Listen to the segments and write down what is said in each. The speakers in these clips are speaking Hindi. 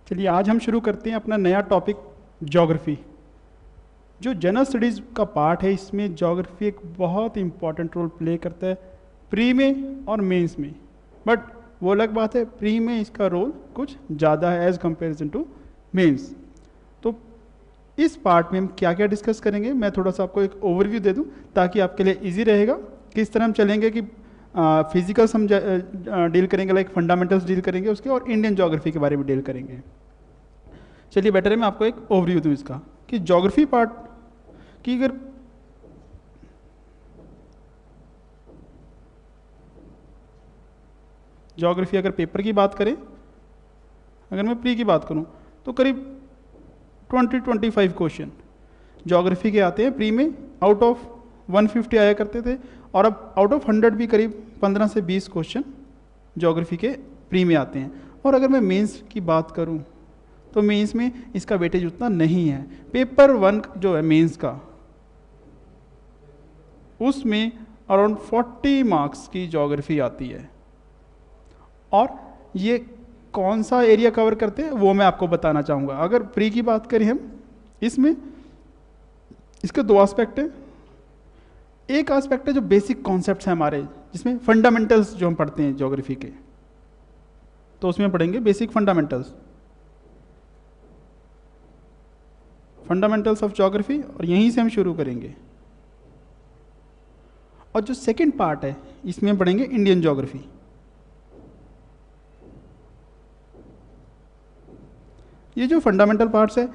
चलिए आज हम शुरू करते हैं अपना नया टॉपिक ज्योग्राफी। जो जनरल स्टडीज़ का पार्ट है इसमें ज्योग्राफी एक बहुत इंपॉर्टेंट रोल प्ले करता है प्री में और मेंस में। बट वो अलग बात है, प्री में इसका रोल कुछ ज़्यादा है एज़ कंपेरिजन टू मेंस। तो इस पार्ट में हम क्या क्या डिस्कस करेंगे, मैं थोड़ा सा आपको एक ओवरव्यू दे दूं ताकि आपके लिए इजी रहेगा। किस तरह हम चलेंगे कि फिजिकल्स हम डील करेंगे, लाइक फंडामेंटल्स डील करेंगे उसके, और इंडियन ज्योग्राफी के बारे में डील करेंगे। चलिए बेटर है मैं आपको एक ओवरव्यू दूं इसका कि ज्योग्राफी पार्ट की अगर ज्योग्राफी अगर पेपर की बात करें, अगर मैं प्री की बात करूं तो करीब 20-25 क्वेश्चन ज्योग्राफी के आते हैं प्री में। आउट ऑफ 150 आया करते थे, और अब आउट ऑफ 100 भी करीब 15 से 20 क्वेश्चन ज्योग्राफी के प्री में आते हैं। और अगर मैं मेंस की बात करूं तो मेंस में इसका वेटेज उतना नहीं है। पेपर 1 जो है मेंस का, उसमें अराउंड 40 मार्क्स की ज्योग्राफी आती है। और ये कौन सा एरिया कवर करते हैं वो मैं आपको बताना चाहूँगा। अगर प्री की बात करें हम, इसमें इसके दो एस्पेक्ट हैं। एक एस्पेक्ट है जो बेसिक कॉन्सेप्ट्स हैं हमारे, जिसमें फंडामेंटल्स जो हम पढ़ते हैं ज्योग्राफी के, तो उसमें पढ़ेंगे बेसिक फंडामेंटल्स ऑफ ज्योग्राफी, और यहीं से हम शुरू करेंगे। और जो सेकंड पार्ट है इसमें पढ़ेंगे इंडियन ज्योग्राफी। ये जो फंडामेंटल पार्ट्स है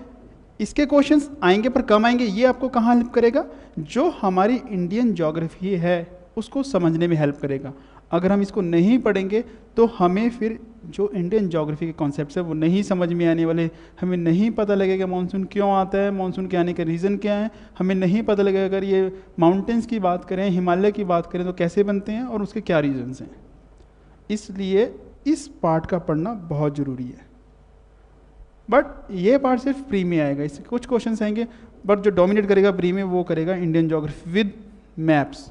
इसके क्वेश्चंस आएंगे पर कम आएंगे। ये आपको कहाँ हेल्प करेगा, जो हमारी इंडियन ज्योग्राफी है उसको समझने में हेल्प करेगा। अगर हम इसको नहीं पढ़ेंगे तो हमें फिर जो इंडियन ज्योग्राफी के कॉन्सेप्ट्स है वो नहीं समझ में आने वाले। हमें नहीं पता लगेगा मानसून क्यों आता है, मानसून के आने के रीज़न क्या है। हमें नहीं पता लगेगा अगर ये माउंटेन्स की बात करें, हिमालय की बात करें तो कैसे बनते हैं और उसके क्या रीजन्स हैं। इसलिए इस पार्ट का पढ़ना बहुत ज़रूरी है। बट ये पार्ट सिर्फ प्री में आएगा, इससे कुछ क्वेश्चन आएंगे, बट जो डोमिनेट करेगा प्री में वो करेगा Indian geography with maps.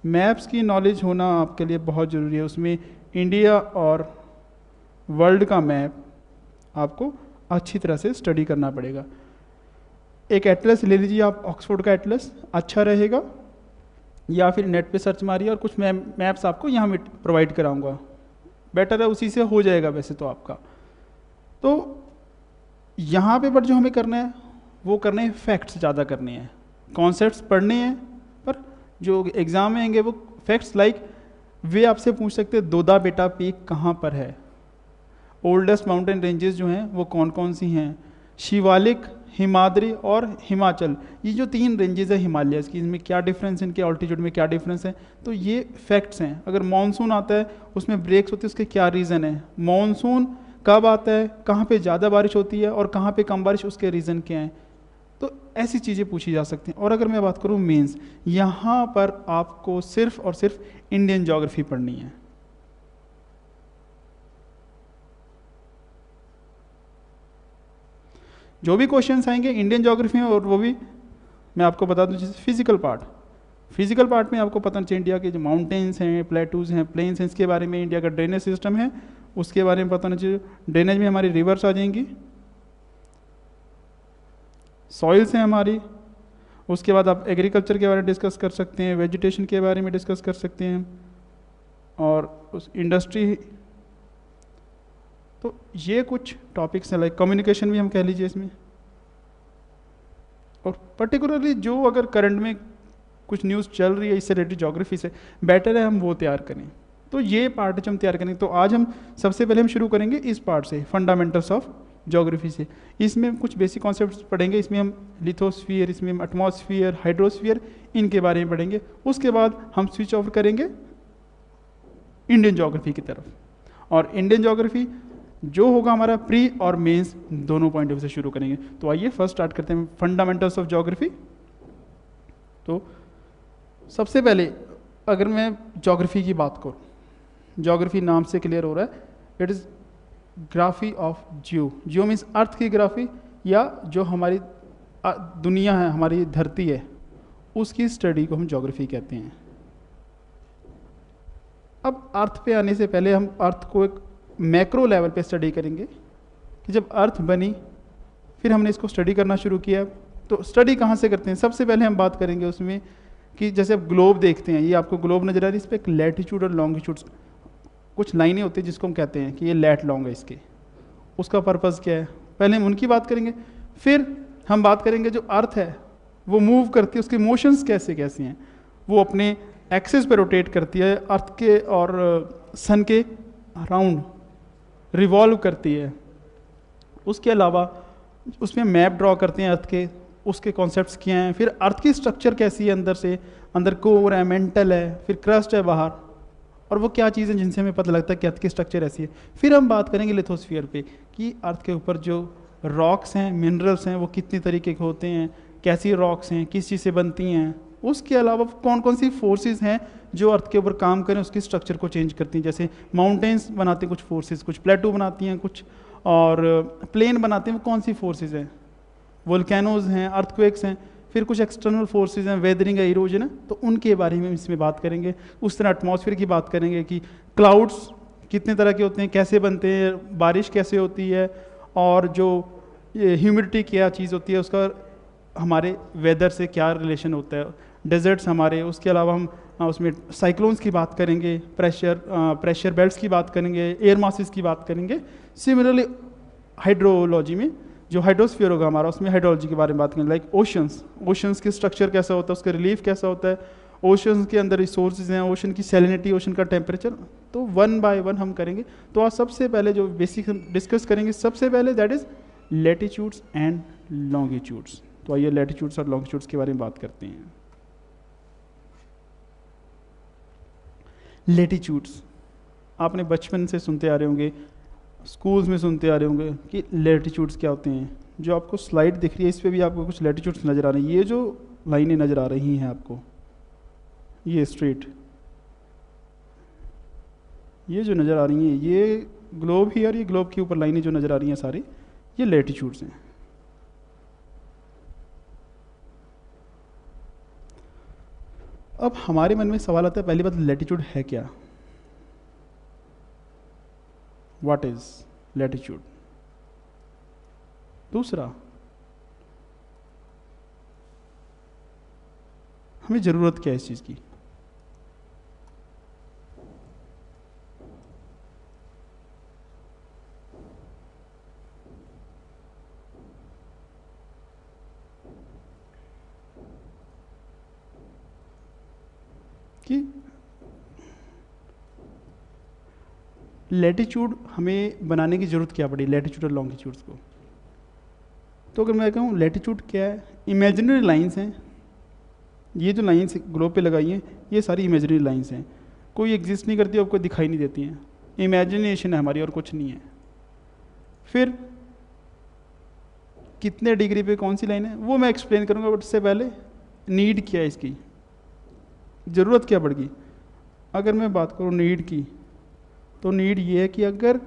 Maps की नॉलेज होना आपके लिए बहुत ज़रूरी है। उसमें इंडिया और वर्ल्ड का मैप आपको अच्छी तरह से स्टडी करना पड़ेगा। एक एटलस ले लीजिए आप, ऑक्सफोर्ड का एटलस अच्छा रहेगा, या फिर नेट पे सर्च मारिए और कुछ मैप्स आपको यहाँ में प्रोवाइड कराऊंगा, बेटर है, उसी से हो जाएगा वैसे तो आपका। तो यहाँ पे बट जो हमें करना है वो करने हैं फैक्ट्स ज़्यादा करने हैं, कॉन्सेप्ट्स पढ़ने हैं, पर जो एग्ज़ाम में आएंगे वो फैक्ट्स लाइक वे आपसे पूछ सकते हैं दोदा बेटा पीक कहाँ पर है, ओल्डेस्ट माउंटेन रेंजेस जो हैं वो कौन कौन सी हैं, शिवालिक, हिमाद्री और हिमाचल, ये जो 3 रेंजेस है हिमालयस की, इनमें क्या डिफरेंस है, इनके ऑल्टीट्यूड में क्या डिफरेंस है। तो ये फैक्ट्स हैं। अगर मानसून आता है उसमें ब्रेक्स होती है, उसके क्या रीज़न है, मानसून कब आता है, कहाँ पे ज़्यादा बारिश होती है और कहाँ पे कम बारिश, उसके रीज़न क्या हैं। तो ऐसी चीज़ें पूछी जा सकती हैं। और अगर मैं बात करूँ मेंस, यहाँ पर आपको सिर्फ और सिर्फ इंडियन ज्योग्राफी पढ़नी है। जो भी क्वेश्चंस आएंगे इंडियन ज्योग्राफी में, और वो भी मैं आपको बता दूं जैसे फिजिकल पार्ट में आपको पता चाहिए इंडिया के जो माउंटेन्स हैं, प्लेटूज हैं, प्लेन्स हैं, इसके बारे में, इंडिया का ड्रेनेज सिस्टम है उसके बारे में पता होना चाहिए। ड्रेनेज में हमारी रिवर्स आ जाएंगी, सॉइल्स हैं हमारी, उसके बाद आप एग्रीकल्चर के बारे में डिस्कस कर सकते हैं, वेजिटेशन के बारे में डिस्कस कर सकते हैं, और उस इंडस्ट्री। तो ये कुछ टॉपिक्स हैं, लाइक कम्युनिकेशन भी हम कह लीजिए इसमें। और पर्टिकुलरली जो अगर करंट में कुछ न्यूज़ चल रही है इससे रिलेटेड ज्योग्राफी से, बेटर है हम वो तैयार करें। तो ये पार्ट जो हम तैयार करेंगे, तो आज हम सबसे पहले हम शुरू करेंगे इस पार्ट से, फंडामेंटल्स ऑफ ज्योग्राफी से। इसमें कुछ बेसिक कॉन्सेप्ट्स पढ़ेंगे, इसमें हम लिथोस्फीयर, इसमें हम एटमॉस्फेयर, हाइड्रोस्फीयर, इनके बारे में पढ़ेंगे। उसके बाद हम स्विच ऑफ करेंगे इंडियन ज्योग्राफी की तरफ। और इंडियन ज्योग्राफी जो होगा हमारा प्री और मेंस दोनों पॉइंट ऑफ व्यू से शुरू करेंगे। तो आइए फर्स्ट स्टार्ट करते हैं फंडामेंटल्स ऑफ ज्योग्राफी। तो सबसे पहले अगर मैं ज्योग्राफी की बात करूं, ज्योग्राफी नाम से क्लियर हो रहा है, it is graphy of Jio means earth की ग्राफी, या जो हमारी दुनिया है, हमारी धरती है, उसकी स्टडी को हम ज्योग्राफी कहते हैं। अब अर्थ पे आने से पहले हम अर्थ को एक मैक्रो लेवल पे स्टडी करेंगे कि जब अर्थ बनी फिर हमने इसको स्टडी करना शुरू किया। तो स्टडी कहाँ से करते हैं? सबसे पहले हम बात करेंगे उसमें कि जैसे आप ग्लोब देखते हैं, ये आपको ग्लोब नज़र आ रही है, इस पर एक लैटिट्यूड और लॉन्गिट्यूड कुछ लाइनें होती है जिसको हम कहते हैं कि ये लैट लॉन्ग है इसके, उसका पर्पज़ क्या है, पहले हम उनकी बात करेंगे। फिर हम बात करेंगे जो अर्थ है वो मूव करती है, उसके मोशंस कैसे कैसे हैं, वो अपने एक्सिस पे रोटेट करती है, अर्थ के और सन के अराउंड रिवॉल्व करती है। उसके अलावा उसमें मैप ड्रॉ करते हैं अर्थ के, उसके कॉन्सेप्ट्स क्या हैं, फिर अर्थ की स्ट्रक्चर कैसी है, अंदर से, अंदर कोर है, मेंटल है, फिर क्रस्ट है बाहर, और वो क्या चीज़ें जिनसे हमें पता लगता है कि अर्थ की स्ट्रक्चर ऐसी है। फिर हम बात करेंगे लिथोस्फीयर पे कि अर्थ के ऊपर जो रॉक्स हैं, मिनरल्स हैं, वो कितने तरीके के होते हैं, कैसी रॉक्स हैं, किस चीज़ से बनती हैं। उसके अलावा कौन कौन सी फोर्सेस हैं जो अर्थ के ऊपर काम करें, उसकी स्ट्रक्चर को चेंज करती हैं। जैसे माउंटेन्स बनाती हैं कुछ फोर्सेस, कुछ प्लेटू बनाती हैं कुछ, और प्लेन बनाते हैं, वो कौन सी फोर्सेस हैं, वोल्केनोज हैं, अर्थक्वेक्स हैं, फिर कुछ एक्सटर्नल फोर्सेस हैं, वेदरिंग है, इरोजन है, तो उनके बारे में इसमें बात करेंगे। उस तरह एटमॉस्फेयर की बात करेंगे कि क्लाउड्स कितने तरह के होते हैं, कैसे बनते हैं, बारिश कैसे होती है, और जो ये ह्यूमिडिटी क्या चीज़ होती है, उसका हमारे वेदर से क्या रिलेशन होता है, डेजर्ट्स हमारे। उसके अलावा हम उसमें साइक्लोन्स की बात करेंगे, प्रेशर बेल्ट्स की बात करेंगे, एयर मासेस की बात करेंगे। सिमिलरली हाइड्रोलॉजी में जो हाइड्रोस्फीयर होगा हमारा, उसमें हाइड्रोलॉजी के बारे में बात करेंगे, लाइक ओशंस की स्ट्रक्चर कैसा होता है, उसका रिलीफ कैसा होता है, ओशंस के अंदर रिसोर्सेज हैं, ओशन की सैलिनिटी, ओशन का टेम्परेचर, तो वन बाय वन हम करेंगे। तो आज सबसे पहले जो बेसिक हम डिस्कस करेंगे, सबसे पहले that is latitudes and longitudes. तो आइए लैटिट्यूड्स और लॉन्गिट्यूड्स के बारे में बात करते हैं। लैटिट्यूड्स आपने बचपन से सुनते आ रहे होंगे, स्कूल्स में सुनते आ रहे होंगे कि लैटिट्यूड्स क्या होते हैं। जो आपको स्लाइड दिख रही है इस पे भी आपको कुछ लैटिट्यूड्स नज़र आ रही हैं। ये जो लाइनें नज़र आ रही हैं आपको, ये स्ट्रेट, ये जो नज़र आ रही हैं, ये ग्लोब ही, और ये ग्लोब के ऊपर लाइनें जो नज़र आ रही हैं सारी, ये लैटिट्यूड्स हैं। अब हमारे मन में सवाल आता है, पहली बात लैटिट्यूड है क्या, व्हाट इज लैटिट्यूड। दूसरा, हमें ज़रूरत क्या है इस चीज़ की। कि लैटिट्यूड हमें बनाने की ज़रूरत क्या पड़ी, लैटिट्यूड और लॉन्गिट्यूड्स को। तो अगर मैं कहूँ लैटिट्यूड क्या है, इमेजिनरी लाइंस हैं। ये जो लाइंस ग्लोब पे लगाई हैं, ये सारी इमेजिनरी लाइंस हैं, कोई एग्जिस्ट नहीं करती, आपको दिखाई नहीं देती हैं। इमेजिनेशन है हमारी और कुछ नहीं है। फिर कितने डिग्री पे कौन सी लाइन है वो मैं एक्सप्लेन करूँगा, बट इससे पहले नीड क्या है, इसकी ज़रूरत क्या पड़ेगी। अगर मैं बात करूँ नीड की, तो नीड ये है कि अगर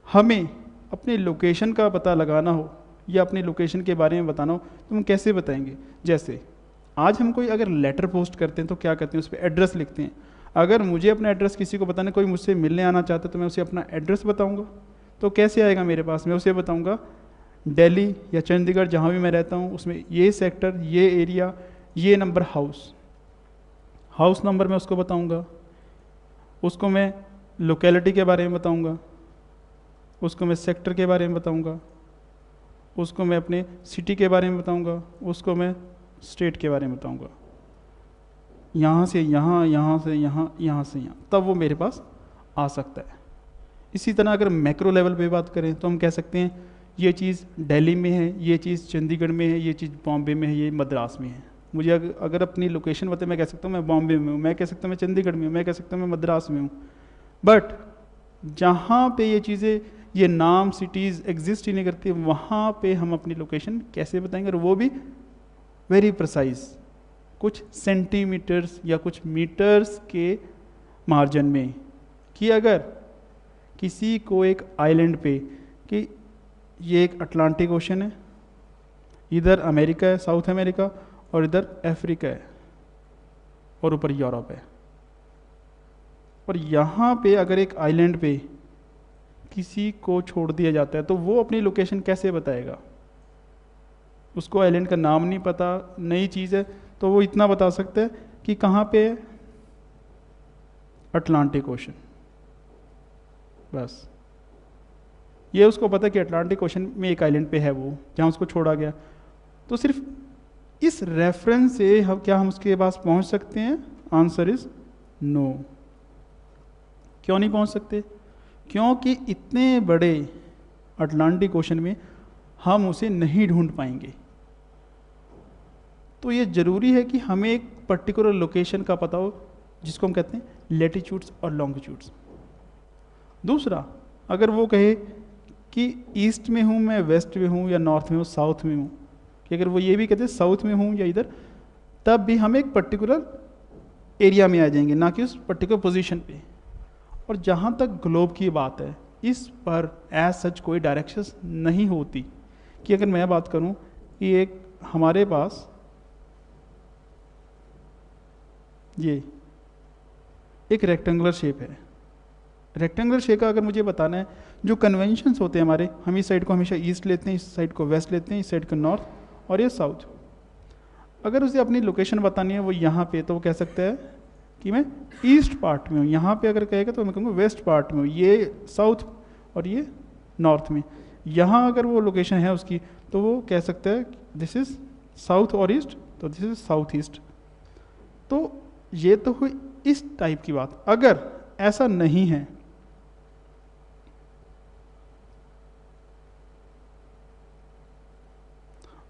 हमें अपनी लोकेशन का पता लगाना हो या अपनी लोकेशन के बारे में बताना हो, तो हम कैसे बताएंगे। जैसे आज हम कोई अगर लेटर पोस्ट करते हैं तो क्या करते हैं, उस पर एड्रेस लिखते हैं। अगर मुझे अपना एड्रेस किसी को बताना, कोई मुझसे मिलने आना चाहता है, तो मैं उसे अपना एड्रेस बताऊंगा। तो कैसे आएगा मेरे पास, मैं उसे बताऊंगा दिल्ली या चंडीगढ़, जहाँ भी मैं रहता हूँ, उसमें ये सेक्टर, ये एरिया, ये नंबर हाउस नंबर मैं उसको बताऊंगा। उसको मैं लोकेलिटी के बारे में बताऊंगा, उसको मैं सेक्टर के बारे में बताऊंगा, उसको मैं अपने सिटी के बारे में बताऊंगा, उसको मैं स्टेट के बारे में बताऊंगा। यहाँ से यहाँ, यहाँ से यहाँ, यहाँ से यहाँ, तब वो मेरे पास आ सकता है। इसी तरह अगर मैक्रो लेवल पे बात करें तो हम कह सकते हैं ये चीज़ दिल्ली में है, ये चीज़ चंडीगढ़ में है, ये चीज़ बॉम्बे में है, ये मद्रास में है। मुझे अगर अपनी लोकेशन बताए, मैं कह सकता हूँ मैं बॉम्बे में हूँ, मैं कह सकता हूँ मैं चंडीगढ़ में हूँ, मैं कह सकता हूँ मैं मद्रास में हूँ। बट जहाँ पे ये चीज़ें, ये नाम सिटीज़ एग्जिस्ट ही नहीं करती, वहाँ पे हम अपनी लोकेशन कैसे बताएंगे, और वो भी वेरी प्रिसाइज, कुछ सेंटीमीटर्स या कुछ मीटर्स के मार्जिन में। कि अगर किसी को एक आइलैंड पे, कि ये एक अटलांटिक ओशन है, इधर अमेरिका है, साउथ अमेरिका, और इधर अफ्रीका है, और ऊपर यूरोप है, और यहाँ पे अगर एक आइलैंड पे किसी को छोड़ दिया जाता है तो वो अपनी लोकेशन कैसे बताएगा? उसको आइलैंड का नाम नहीं पता, नई चीज़ है, तो वो इतना बता सकता है कि कहाँ पे है, अटलांटिक ओशन, बस। ये उसको पता है कि अटलांटिक ओशन में एक आइलैंड पे है वो, जहाँ उसको छोड़ा गया। तो सिर्फ इस रेफरेंस से हम उसके पास पहुँच सकते हैं? Answer is no. क्यों नहीं पहुँच सकते? क्योंकि इतने बड़े अटलांटिक ओशन में हम उसे नहीं ढूंढ पाएंगे। तो ये ज़रूरी है कि हमें एक पर्टिकुलर लोकेशन का पता हो, जिसको हम कहते हैं लेटीट्यूड्स और लॉन्गिट्यूड्स। दूसरा, अगर वो कहे कि ईस्ट में हूँ मैं, वेस्ट में हूँ, या नॉर्थ में हूँ, साउथ में हूँ, कि अगर वो ये भी कहते हैं साउथ में हूँ या इधर, तब भी हम एक पर्टिकुलर एरिया में आ जाएंगे, ना कि उस पर्टिकुलर पोजीशन पे। और जहाँ तक ग्लोब की बात है, इस पर एज सच कोई डायरेक्शंस नहीं होती। कि अगर मैं बात करूँ कि एक हमारे पास ये एक रेक्टेंगुलर शेप है, रेक्टेंगुलर शेप का अगर मुझे बताना है, जो कन्वेंशंस होते हैं हमारे, हम इस साइड को हमेशा ईस्ट लेते हैं, इस साइड को वेस्ट लेते हैं, इस साइड को नॉर्थ, और ये साउथ। अगर उसे अपनी लोकेशन बतानी है वो यहाँ पे, तो वो कह सकता है कि मैं ईस्ट पार्ट में हूँ। यहाँ पे अगर कहेगा तो मैं कहूँगा वेस्ट पार्ट में हूँ, ये साउथ और ये नॉर्थ में। यहाँ अगर वो लोकेशन है उसकी, तो वो कह सकता है दिस इज़ साउथ और ईस्ट, तो दिस इज़ साउथ ईस्ट। तो ये तो हुई इस टाइप की बात। अगर ऐसा नहीं है,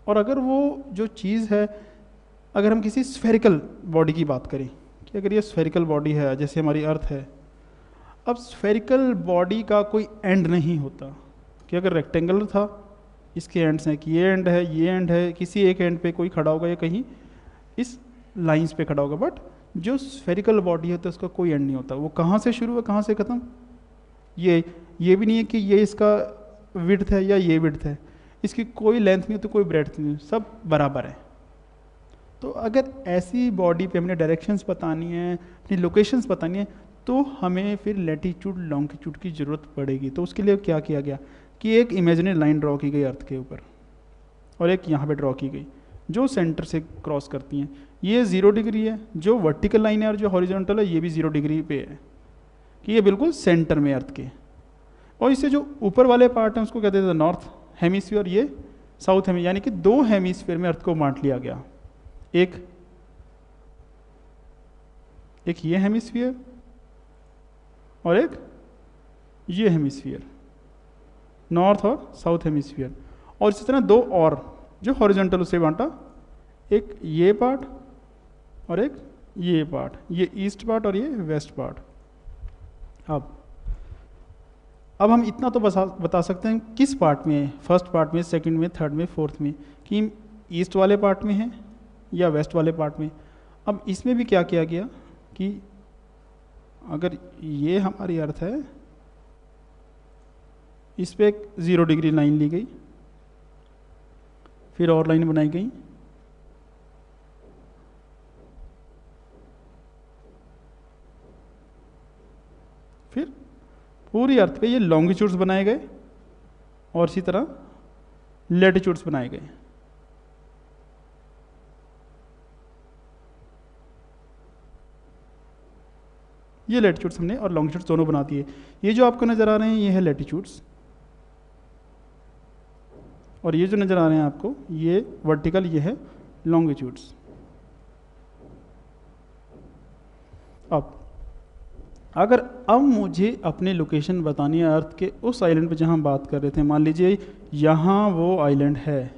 और अगर वो जो चीज़ है, अगर हम किसी स्फेरिकल बॉडी की बात करें, कि अगर ये स्फेरिकल बॉडी है जैसे हमारी अर्थ है, अब स्फेरिकल बॉडी का कोई एंड नहीं होता। कि अगर रेक्टेंगुलर था, इसके एंड्स हैं कि ये एंड है, ये एंड है, किसी एक एंड पे कोई खड़ा होगा या कहीं इस लाइंस पे खड़ा होगा। बट जो स्फेरिकल बॉडी है तो उसका कोई एंड नहीं होता। वो कहाँ से शुरू है, कहाँ से ख़त्म, ये भी नहीं है कि ये इसका विड्थ है या ये विड्थ है, इसकी कोई लेंथ नहीं होती, कोई ब्रेड्थ नहीं, सब बराबर है। तो अगर ऐसी बॉडी पे हमने डायरेक्शंस बतानी है, अपनी लोकेशंस बतानी है, तो हमें फिर लैटीट्यूड लॉन्गिट्यूड की ज़रूरत पड़ेगी। तो उसके लिए क्या किया गया कि एक इमेजिनरी लाइन ड्रॉ की गई अर्थ के ऊपर, और एक यहाँ पे ड्रॉ की गई जो सेंटर से क्रॉस करती हैं। ये 0 डिग्री है, जो वर्टिकल लाइन है, और जो हॉरिजॉन्टल है ये भी 0 डिग्री पे है, कि ये बिल्कुल सेंटर में अर्थ के। और इससे जो ऊपर वाले पार्ट हैं उसको कहते थे नॉर्थ हेमिस्फीयर, ये साउथ हेमी, यानी कि 2 हेमिस्फीयर में अर्थ को बांट लिया गया। एक ये हेमिस्फीयर और एक ये हेमिस्फीयर, नॉर्थ और साउथ हेमिस्फीयर। और इसी तरह 2 और जो हॉरिजॉन्टल उसे बांटा, एक ये पार्ट और एक ये पार्ट, ये ईस्ट पार्ट और ये वेस्ट पार्ट। अब हम इतना तो बता सकते हैं किस पार्ट में है, फर्स्ट पार्ट में, सेकंड में, थर्ड में, फोर्थ में, कि ईस्ट वाले पार्ट में है या वेस्ट वाले पार्ट में। अब इसमें भी क्या किया गया कि अगर ये हमारी अर्थ है, इस पे एक 0 डिग्री लाइन ली गई, फिर और लाइन बनाई गई, फिर पूरी अर्थ पे ये लॉन्गिट्यूड्स बनाए गए, और इसी तरह लैटिट्यूड्स बनाए गए। ये लैटिट्यूड्स हमने और लॉन्गिट्यूड्स दोनों बना दिए। ये जो आपको नज़र आ रहे हैं ये है लैटिट्यूड्स, और ये जो नज़र आ रहे हैं आपको ये वर्टिकल, ये है लॉन्गिट्यूड्स। अब मुझे अपनी लोकेशन बतानी है अर्थ के उस आइलैंड पे जहाँ हम बात कर रहे थे। मान लीजिए यहाँ वो आइलैंड है,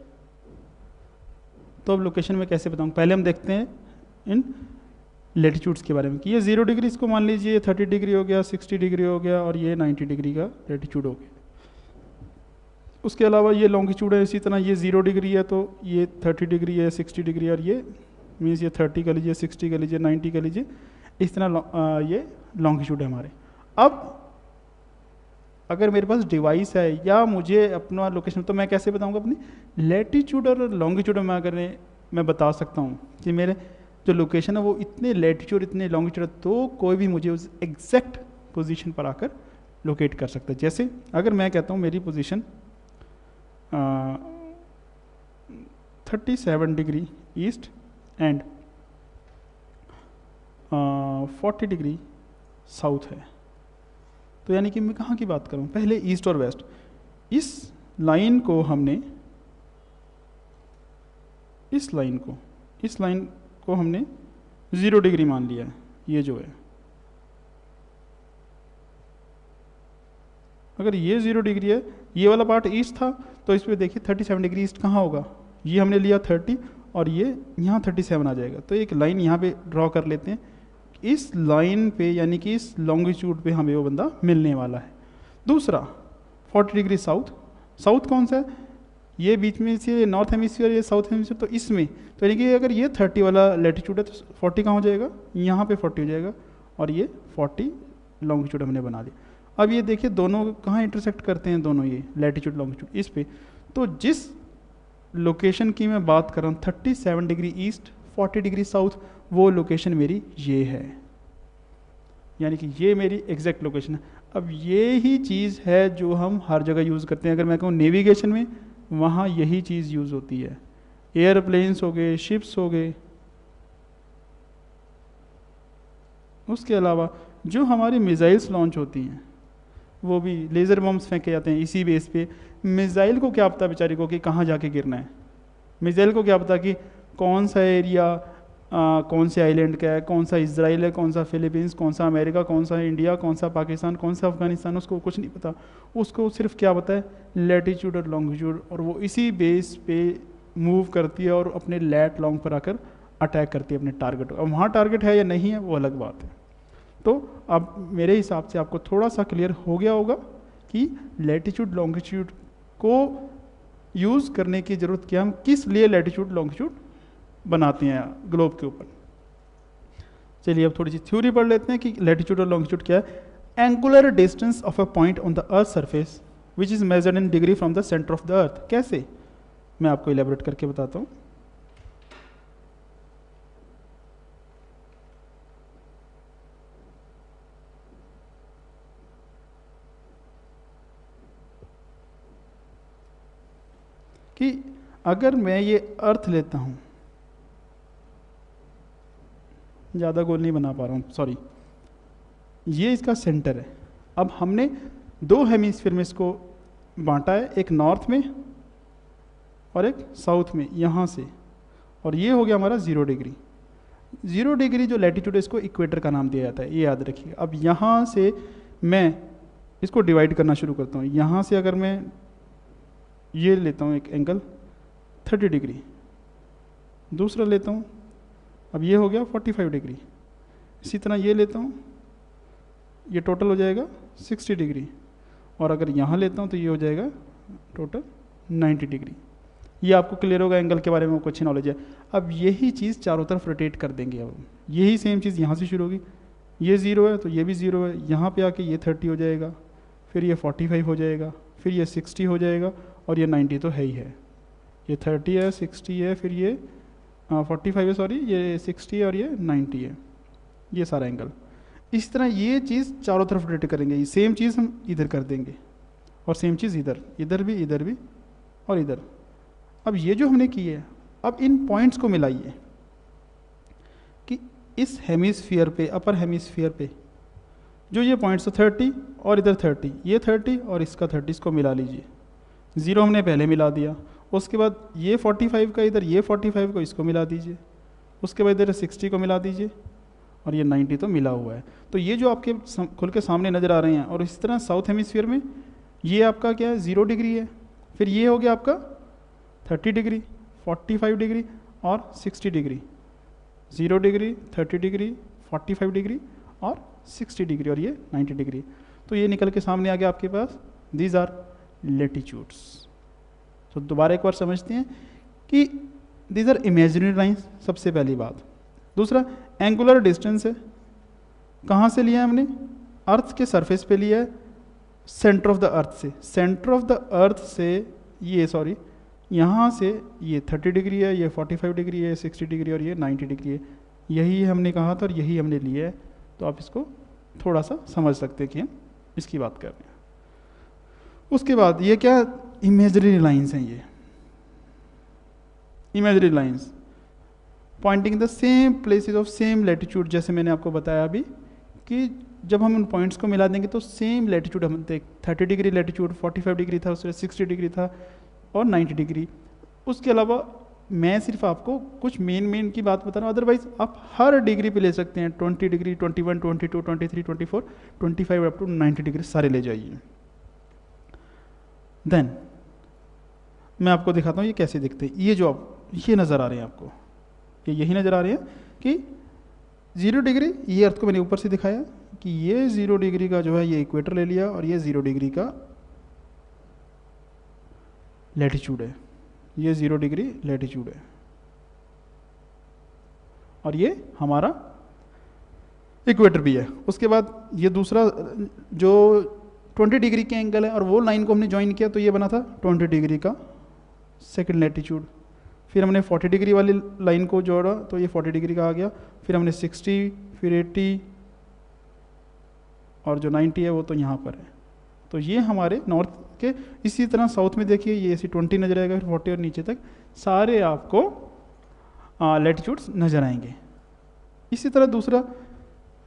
तो अब लोकेशन में कैसे बताऊँ? पहले हम देखते हैं इन लेटीट्यूड्स के बारे में कि ये 0 डिग्री, इसको मान लीजिए 30 डिग्री हो गया, 60 डिग्री हो गया, और ये 90 डिग्री का लेटीट्यूड हो गया। उसके अलावा ये लॉन्गिट्यूड है, इसी तरह ये 0 डिग्री है तो ये 30 डिग्री है, 60 डिग्री, और ये मीन्स ये 30 का लीजिए, 60 का लीजिए, 90 का लीजिए, इस तरह ये लॉन्गिट्यूड है हमारे। अब अगर मेरे पास डिवाइस है या मुझे अपना लोकेशन, तो मैं कैसे बताऊंगा अपनी लैटीट्यूड और लॉन्गिट्यूड में? अगर मैं बता सकता हूँ कि मेरे जो लोकेशन है वो इतने लैटीट्यूड इतने लॉन्गिट्यूड है, तो कोई भी मुझे उस एग्जैक्ट पोजीशन पर आकर लोकेट कर सकता है। जैसे अगर मैं कहता हूँ मेरी position 37 degree east and 40 degree south है, तो यानी कि मैं कहाँ की बात करूँ, पहले ईस्ट और वेस्ट। इस लाइन को हमने इस लाइन को हमने 0 डिग्री मान लिया है। ये जो है, अगर ये 0 डिग्री है, ये वाला पार्ट ईस्ट था, तो इस पे देखिए 37 डिग्री ईस्ट कहाँ होगा, ये हमने लिया 30 और ये यहाँ 37 आ जाएगा। तो एक लाइन यहाँ पे ड्रॉ कर लेते हैं, इस लाइन पे यानी कि इस लॉन्गिट्यूड पे हमें वो बंदा मिलने वाला है। दूसरा 40 डिग्री साउथ कौन सा है, ये बीच में से नॉर्थ हेमिस्फीयर, ये साउथ हेमिस्फीयर, तो इसमें तो यानी कि अगर ये 30 वाला लैटिट्यूड है तो 40 कहाँ हो जाएगा, यहाँ पे 40 हो जाएगा, और ये 40 लॉन्गिट्यूड हमने बना लिया। अब ये देखिए दोनों कहाँ इंटरसेक्ट करते हैं, दोनों ये लैटिट्यूड लॉन्गिट्यूड इस पे। तो जिस लोकेशन की मैं बात कर रहा हूँ 37 डिग्री ईस्ट 40 डिग्री साउथ, वो लोकेशन मेरी ये है, यानी कि ये मेरी एग्जैक्ट लोकेशन है। अब ये ही चीज़ है जो हम हर जगह यूज़ करते हैं। अगर मैं कहूँ नेविगेशन में, वहाँ यही चीज़ यूज़ होती है। एयरप्लेन्स हो गए, शिप्स हो गए, उसके अलावा जो हमारी मिसाइल्स लॉन्च होती हैं, वो भी लेज़र बम्स फेंके जाते हैं इसी बेस पे। मिसाइल को क्या पता बेचारी को कि कहाँ जाके गिरना है, मिसाइल को क्या पता कि कौन सा एरिया कौन से आइलैंड का है, कौन सा इजराइल है, कौन सा फिलीपींस, कौन सा अमेरिका, कौन सा इंडिया, कौन सा पाकिस्तान, कौन सा अफगानिस्तान, उसको कुछ नहीं पता। उसको सिर्फ क्या पता है, लैटिट्यूड और लॉन्गिट्यूड, और वो इसी बेस पे मूव करती है और अपने लैट लॉन्ग पर आकर अटैक करती है अपने टारगेट को। अब वहाँ टारगेट है या नहीं है वो अलग बात है। तो अब मेरे हिसाब से आपको थोड़ा सा क्लियर हो गया होगा कि लैटिट्यूड लॉन्गिट्यूड को यूज़ करने की ज़रूरत क्या, हम किस लिए लैटिट्यूड लॉन्गिट्यूड बनाते हैं ग्लोब के ऊपर। चलिए अब थोड़ी सी थ्योरी पढ़ लेते हैं कि लैटिट्यूड और लॉन्गिट्यूड क्या है। Angular distance of a point on the earth surface which is measured in degree from the centre of the earth. कैसे, मैं आपको इलेबोरेट करके बताता हूँ। कि अगर मैं ये अर्थ लेता हूँ, ज़्यादा गोल नहीं बना पा रहा हूँ, सॉरी, ये इसका सेंटर है। अब हमने दो हेमिस्फीयर में इसको बांटा है, एक नॉर्थ में और एक साउथ में, यहाँ से, और ये हो गया हमारा 0 डिग्री। 0 डिग्री जो लैटिट्यूड है इसको इक्वेटर का नाम दिया जाता है, ये याद रखिए। अब यहाँ से मैं इसको डिवाइड करना शुरू करता हूँ। यहाँ से अगर मैं ये लेता हूँ एक एंगल 30 डिग्री, दूसरा लेता हूँ, अब ये हो गया 45 डिग्री, इसी तरह ये लेता हूँ, ये टोटल हो जाएगा 60 डिग्री, और अगर यहाँ लेता हूँ तो ये हो जाएगा टोटल 90 डिग्री। ये आपको क्लियर होगा, एंगल के बारे में आपको अच्छी नॉलेज है। अब यही चीज़ चारों तरफ रोटेट कर देंगे। अब यही सेम चीज़ यहाँ से शुरू होगी, ये 0 है तो ये भी 0 है, यहाँ पे आके ये 30 हो जाएगा, फिर ये 45 हो जाएगा, फिर ये 60 हो जाएगा, और ये 90 तो है ही है। ये 30 है, 60 है, फिर ये 45 है, सॉरी, ये 60 है और ये 90 है, ये सारा एंगल। इस तरह ये चीज़ चारों तरफ रोटेट करेंगे। सेम चीज़ हम इधर कर देंगे, और सेम चीज़ इधर, इधर भी और इधर। अब ये जो हमने की है, अब इन पॉइंट्स को मिलाइए कि इस हेमिस्फीयर पे, अपर हेमिस्फीयर पे जो ये पॉइंट्स, 30 और इधर 30, ये 30 और इसका 30, इसको मिला लीजिए। 0 हमने पहले मिला दिया, उसके बाद ये 45 का इधर, ये 45 को इसको मिला दीजिए, उसके बाद इधर 60 को मिला दीजिए, और ये 90 तो मिला हुआ है। तो ये जो आपके खुल के सामने नज़र आ रहे हैं, और इस तरह साउथ हेमिस्फीयर में ये आपका क्या है, 0 डिग्री है, फिर ये हो गया आपका 30 डिग्री, 45 डिग्री और 60 डिग्री, 0 डिग्री, 30 डिग्री, 45 डिग्री और 60 डिग्री, और ये 90 डिग्री। तो ये निकल के सामने आ गया आपके पास, दीज आर लैटिट्यूड्स। तो दोबारा एक बार समझते हैं कि दीज आर इमेजिनरी लाइन्स, सबसे पहली बात। दूसरा, एंगुलर डिस्टेंस है, कहाँ से लिया है हमने, अर्थ के सरफेस पे लिया है, सेंटर ऑफ द अर्थ से। सेंटर ऑफ द अर्थ से ये, सॉरी, यहाँ से ये 30 डिग्री है, ये 45 डिग्री है, 60 डिग्री और ये 90 डिग्री है। यही हमने कहा था और यही हमने लिया है। तो आप इसको थोड़ा सा समझ सकते हैं कि हम इसकी बात कर रहे हैं। उसके बाद ये क्या, इमेजरी लाइंस हैं, ये imagery lines Poynting the same places of same latitude. जैसे मैंने आपको बताया अभी कि जब हम उन पॉइंट्स को मिला देंगे तो सेम लैटिट्यूड हम देख, 30 डिग्री लैटिट्यूड, 45 डिग्री था, उससे 60 डिग्री था और 90 डिग्री। उसके अलावा मैं सिर्फ आपको कुछ मेन की बात बता रहा हूँ, अदरवाइज आप हर डिग्री पे ले सकते हैं, 20 डिग्री, 21, 22, 23, 24, 25 अप टू 90 डिग्री सारे ले जाइए। देन मैं आपको दिखाता हूँ ये कैसे दिखते हैं। ये जो आप ये नज़र आ रहे हैं आपको, ये यही नज़र आ रहे हैं कि 0 डिग्री, ये अर्थ को मैंने ऊपर से दिखाया कि ये 0 डिग्री का जो है ये इक्वेटर ले लिया और ये 0 डिग्री का लैटिट्यूड है, ये 0 डिग्री लैटिट्यूड है और ये हमारा इक्वेटर भी है। उसके बाद ये दूसरा जो 20 डिग्री के एंगल है और वो लाइन को हमने ज्वाइन किया तो ये बना था 20 डिग्री का सेकंड लैटिट्यूड। फिर हमने 40 डिग्री वाली लाइन को जोड़ा तो ये 40 डिग्री का आ गया। फिर हमने 60, फिर 80 और जो 90 है वो तो यहाँ पर है। तो ये हमारे नॉर्थ के, इसी तरह साउथ में देखिए ये ऐसी 20 नज़र आएगा, फिर 40 और नीचे तक सारे आपको लैटिट्यूड्स नज़र आएंगे। इसी तरह दूसरा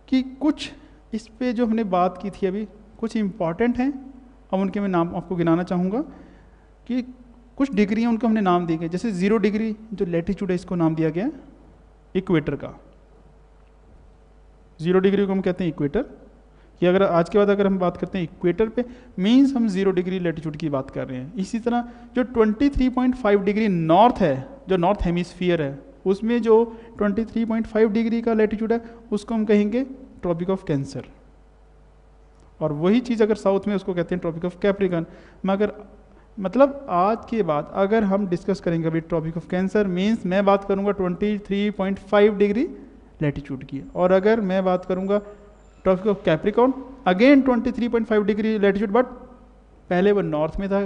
कि कुछ इस पे जो हमने बात की थी अभी कुछ इम्पॉर्टेंट हैं, अब उनके मैं नाम आपको गिनाना चाहूँगा कि कुछ डिग्री हैं उनको हमने नाम दिए गए। जैसे 0 डिग्री जो लैटिट्यूड है इसको नाम दिया गया इक्वेटर का, 0 डिग्री को हम कहते हैं इक्वेटर। कि अगर आज के बाद अगर हम बात करते हैं इक्वेटर पे मीन्स हम 0 डिग्री लैटिट्यूड की बात कर रहे हैं। इसी तरह जो 23.5 डिग्री नॉर्थ है, जो नॉर्थ हेमिस्फीयर है, उसमें जो 23.5 डिग्री का लैटिट्यूड है उसको हम कहेंगे ट्रॉपिक ऑफ कैंसर। और वही चीज़ अगर साउथ में उसको कहते हैं ट्रॉपिक ऑफ कैप्रिकॉर्न। मगर मतलब आज के बाद अगर हम डिस्कस करेंगे अभी ट्रॉपिक ऑफ कैंसर मीन्स मैं बात करूंगा 23.5 डिग्री लैटिट्यूड की, और अगर मैं बात करूंगा Tropic of Capricorn again 23.5 degree latitude, but पहले वो नॉर्थ में था,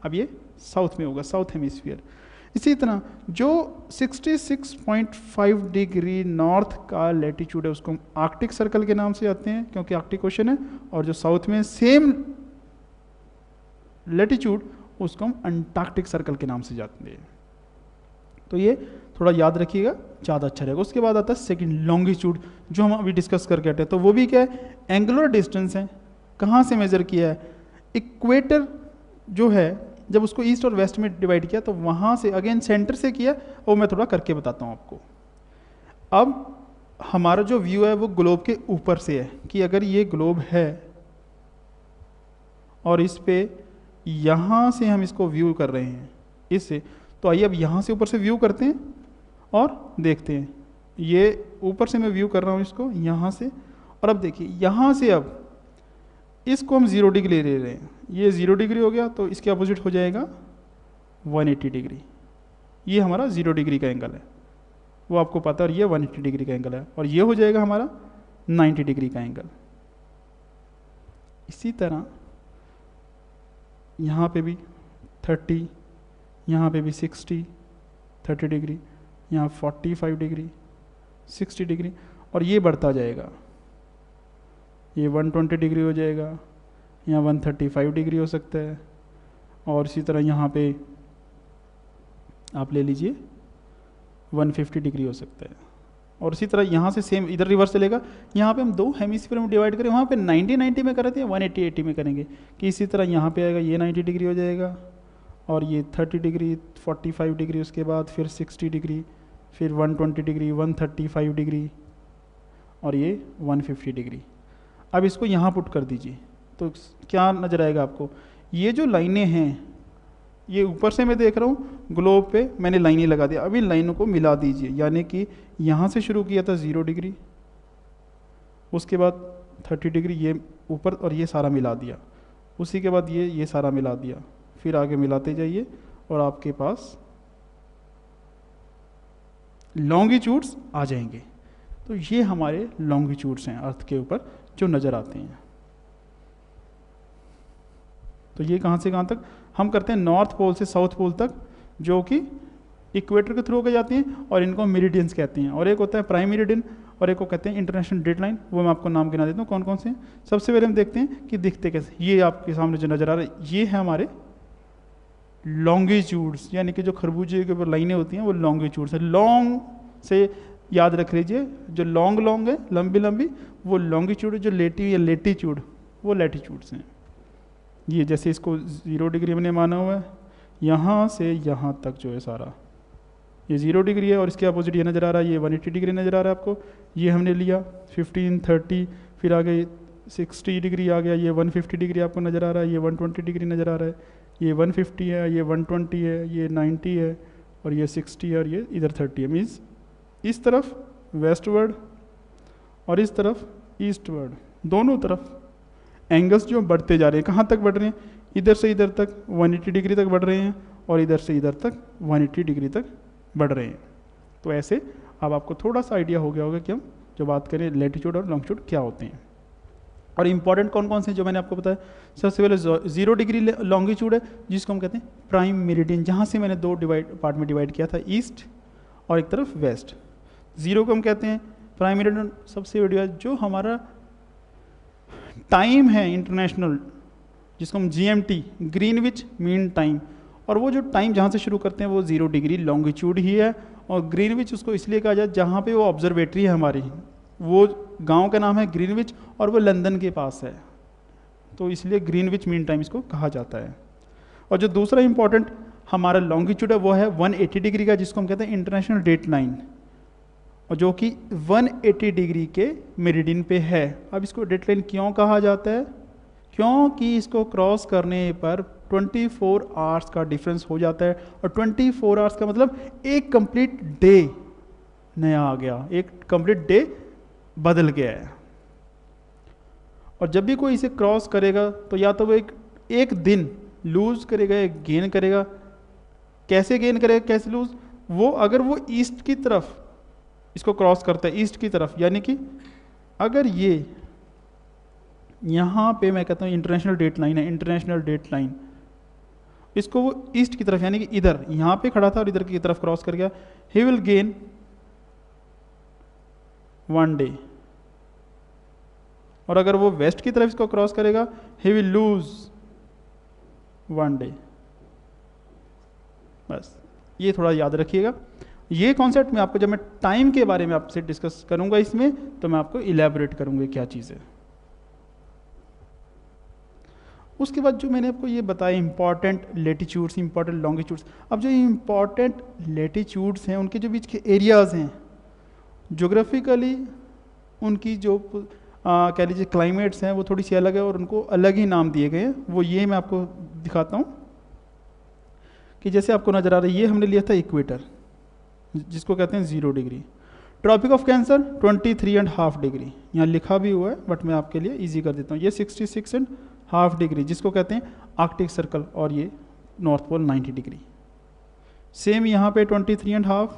अब ये साउथ में होगा, साउथ हेमिस्फीयर। इसी तरह जो 66.5 डिग्री नॉर्थ का लैटिट्यूड है उसको हम आर्कटिक सर्कल के नाम से आते हैं क्योंकि आर्कटिक ओशन है, और जो साउथ में सेम लैटिट्यूड उसको हम अंटार्कटिक सर्कल के नाम से जानते हैं। तो ये थोड़ा याद रखिएगा, ज़्यादा अच्छा रहेगा। उसके बाद आता है सेकंड लॉन्गिट्यूड, जो हम अभी डिस्कस करके हटे, तो वो भी क्या है, एंगुलर डिस्टेंस है। कहाँ से मेज़र किया है, इक्वेटर जो है जब उसको ईस्ट और वेस्ट में डिवाइड किया तो वहाँ से अगेन सेंटर से किया, वो मैं थोड़ा करके बताता हूँ आपको। अब हमारा जो व्यू है वो ग्लोब के ऊपर से है कि अगर ये ग्लोब है और इस पे यहाँ से हम इसको व्यू कर रहे हैं इससे, तो आइए अब यहाँ से ऊपर से व्यू करते हैं और देखते हैं। ये ऊपर से मैं व्यू कर रहा हूँ इसको यहाँ से, और अब देखिए यहाँ से अब इसको हम 0 डिग्री ले रहे हैं, ये 0 डिग्री हो गया तो इसके अपोजिट हो जाएगा 180 डिग्री। ये हमारा 0 डिग्री का एंगल है, वो आपको पता है, और ये 180 डिग्री का एंगल है, और ये हो जाएगा हमारा 90 डिग्री का एंगल। इसी तरह यहाँ पे भी 30, यहाँ पे भी 60, 30 डिग्री, यहाँ 45 डिग्री, 60 डिग्री, और ये बढ़ता जाएगा, ये 120 डिग्री हो जाएगा, यहाँ 135 डिग्री हो सकता है, और इसी तरह यहाँ पे आप ले लीजिए 150 डिग्री हो सकता है। और इसी तरह यहाँ से सेम इधर रिवर्स चलेगा, यहाँ पे हम 2 हेमिस्फीयर में डिवाइड करें, वहाँ पे 90 में कर रहे थे, 180 में करेंगे कि इसी तरह यहाँ पे आएगा, ये 90 डिग्री हो जाएगा, और ये 30 डिग्री, 45 डिग्री, उसके बाद फिर 60 डिग्री, फिर 120 डिग्री, 135 डिग्री, और ये 150 डिग्री। अब इसको यहाँ पुट कर दीजिए तो क्या नज़र आएगा आपको, ये जो लाइनें हैं, ये ऊपर से मैं देख रहा हूँ ग्लोब पे मैंने लाइनें लगा दिया, अभी लाइनों को मिला दीजिए, यानी कि यहाँ से शुरू किया था 0 डिग्री, उसके बाद 30 डिग्री ये ऊपर, और ये सारा मिला दिया, उसी के बाद ये सारा मिला दिया, फिर आगे मिलाते जाइए और आपके पास लॉन्गिट्यूड्स आ जाएंगे। तो ये हमारे लॉन्गिट्यूड्स हैं अर्थ के ऊपर जो नज़र आते हैं। तो ये कहाँ से कहाँ तक हम करते हैं, नॉर्थ पोल से साउथ पोल तक, जो कि इक्वेटर के थ्रू होकर जाती हैं, और इनको मेरिडियंस कहते हैं। और एक होता है प्राइम मेरिडियन और एक को कहते हैं इंटरनेशनल डेडलाइन। वो मैं आपको नाम गिना देता हूँ कौन कौन से हैं। सबसे पहले हम देखते हैं कि दिखते कैसे। ये आपके सामने जो नज़र आ रहा है ये है हमारे लॉन्गिट्यूड्स, यानी कि जो खरबूजे के ऊपर लाइनें होती हैं वो लॉन्गिट्यूड्स है। लॉन्ग से याद रख लीजिए, जो लॉन्ग लॉन्ग है लंबी लंबी वो लॉन्गिट्यूड है, जो लेटी या लेटीट्यूड वो लैटीट्यूड्स हैं। ये जैसे इसको 0 डिग्री हमने माना हुआ है, यहाँ से यहाँ तक जो है सारा ये 0 डिग्री है, और इसके अपोजिट ये नज़र आ रहा है, ये 180 डिग्री नज़र आ रहा है आपको। ये हमने लिया 15, 30, फिर आगे 60 डिग्री आ गया, ये 150 डिग्री आपको नज़र आ रहा है, ये 120 डिग्री नज़र आ रहा है, ये 150 है, ये 120 है, ये 90 है, और ये 60 है, और ये इधर 30 है। मीन्स इस तरफ वेस्टवर्ड और इस तरफ ईस्टवर्ड, दोनों तरफ एंगल्स जो बढ़ते जा रहे हैं। कहाँ तक बढ़ रहे हैं? इधर से इधर तक 180 डिग्री तक बढ़ रहे हैं, और इधर से इधर तक 180 डिग्री तक बढ़ रहे हैं। तो ऐसे अब आपको थोड़ा सा आइडिया हो गया होगा कि हम जो बात करें लैटीट्यूड और लॉन्गिट्यूड क्या होते हैं। और इंपॉर्टेंट कौन कौन से हैं जो मैंने आपको बताया। सबसे पहले 0 डिग्री लॉन्गिट्यूड है, जिसको हम कहते हैं प्राइम मेरिडियन, जहाँ से मैंने दो पार्ट में डिवाइड किया था, ईस्ट और एक तरफ वेस्ट। 0 को हम कहते हैं प्राइम मेरिडियन। सबसे बढ़िया जो हमारा टाइम है इंटरनेशनल, जिसको हम GMT ग्रीनविच मीन टाइम, और वो जो टाइम जहाँ से शुरू करते हैं वो 0 डिग्री लॉन्गिट्यूड ही है। और ग्रीनविच उसको इसलिए कहा जाए जहाँ पे वो ऑब्जर्वेटरी है हमारी, वो गांव का नाम है ग्रीनविच और वो लंदन के पास है, तो इसलिए ग्रीनविच मीन टाइम इसको कहा जाता है। और जो दूसरा इंपॉर्टेंट हमारा लॉन्गिट्यूड है वो है 180 डिग्री का, जिसको हम कहते हैं इंटरनेशनल डेट लाइन, और जो कि 180 डिग्री के मेरिडियन पे है। अब इसको डेट लाइन क्यों कहा जाता है? क्योंकि इसको क्रॉस करने पर 24 आवर्स का डिफरेंस हो जाता है, और 24 आवर्स का मतलब एक कंप्लीट डे नया आ गया, एक कंप्लीट डे बदल गया है। और जब भी कोई इसे क्रॉस करेगा तो या तो वो एक दिन लूज करेगा या गेन करेगा। कैसे गेन करेगा, कैसे लूज? वो अगर वो ईस्ट की तरफ इसको क्रॉस करता है, ईस्ट की तरफ, यानी कि अगर ये यहाँ पे मैं कहता हूँ इंटरनेशनल डेट लाइन है, इंटरनेशनल डेट लाइन, इसको वो ईस्ट की तरफ यानी कि इधर यहाँ पे खड़ा था और इधर की तरफ क्रॉस कर गया, ही विल गेन 1 डे। और अगर वो वेस्ट की तरफ इसको क्रॉस करेगा, ही विल लूज 1 डे। बस ये थोड़ा याद रखिएगा। ये कॉन्सेप्ट मैं आपको जब मैं टाइम के बारे में आपसे डिस्कस करूंगा इसमें, तो मैं आपको इलेबोरेट करूंगा क्या चीज़ है। उसके बाद जो मैंने आपको ये बताया इंपॉर्टेंट लेटीट्यूड्स, इंपॉर्टेंट लॉन्गिट्यूड्स। अब जो इंपॉर्टेंट लेटीट्यूड्स हैं उनके जो बीच के एरियाज़ हैं, ज्योग्राफिकली उनकी जो कह लीजिए क्लाइमेट्स हैं वो थोड़ी सी अलग है और उनको अलग ही नाम दिए गए हैं। वो ये मैं आपको दिखाता हूँ कि जैसे आपको नज़र आ रहा है, ये हमने लिया था इक्वेटर, जिसको कहते हैं 0 degree. Tropic of Cancer 23.5 degree, यहाँ लिखा भी हुआ है बट मैं आपके लिए ईजी कर देता हूँ। ये 66.5 डिग्री, जिसको कहते हैं आर्कटिक सर्कल, और ये नॉर्थ पोल 90 डिग्री। सेम यहाँ पे 23.5,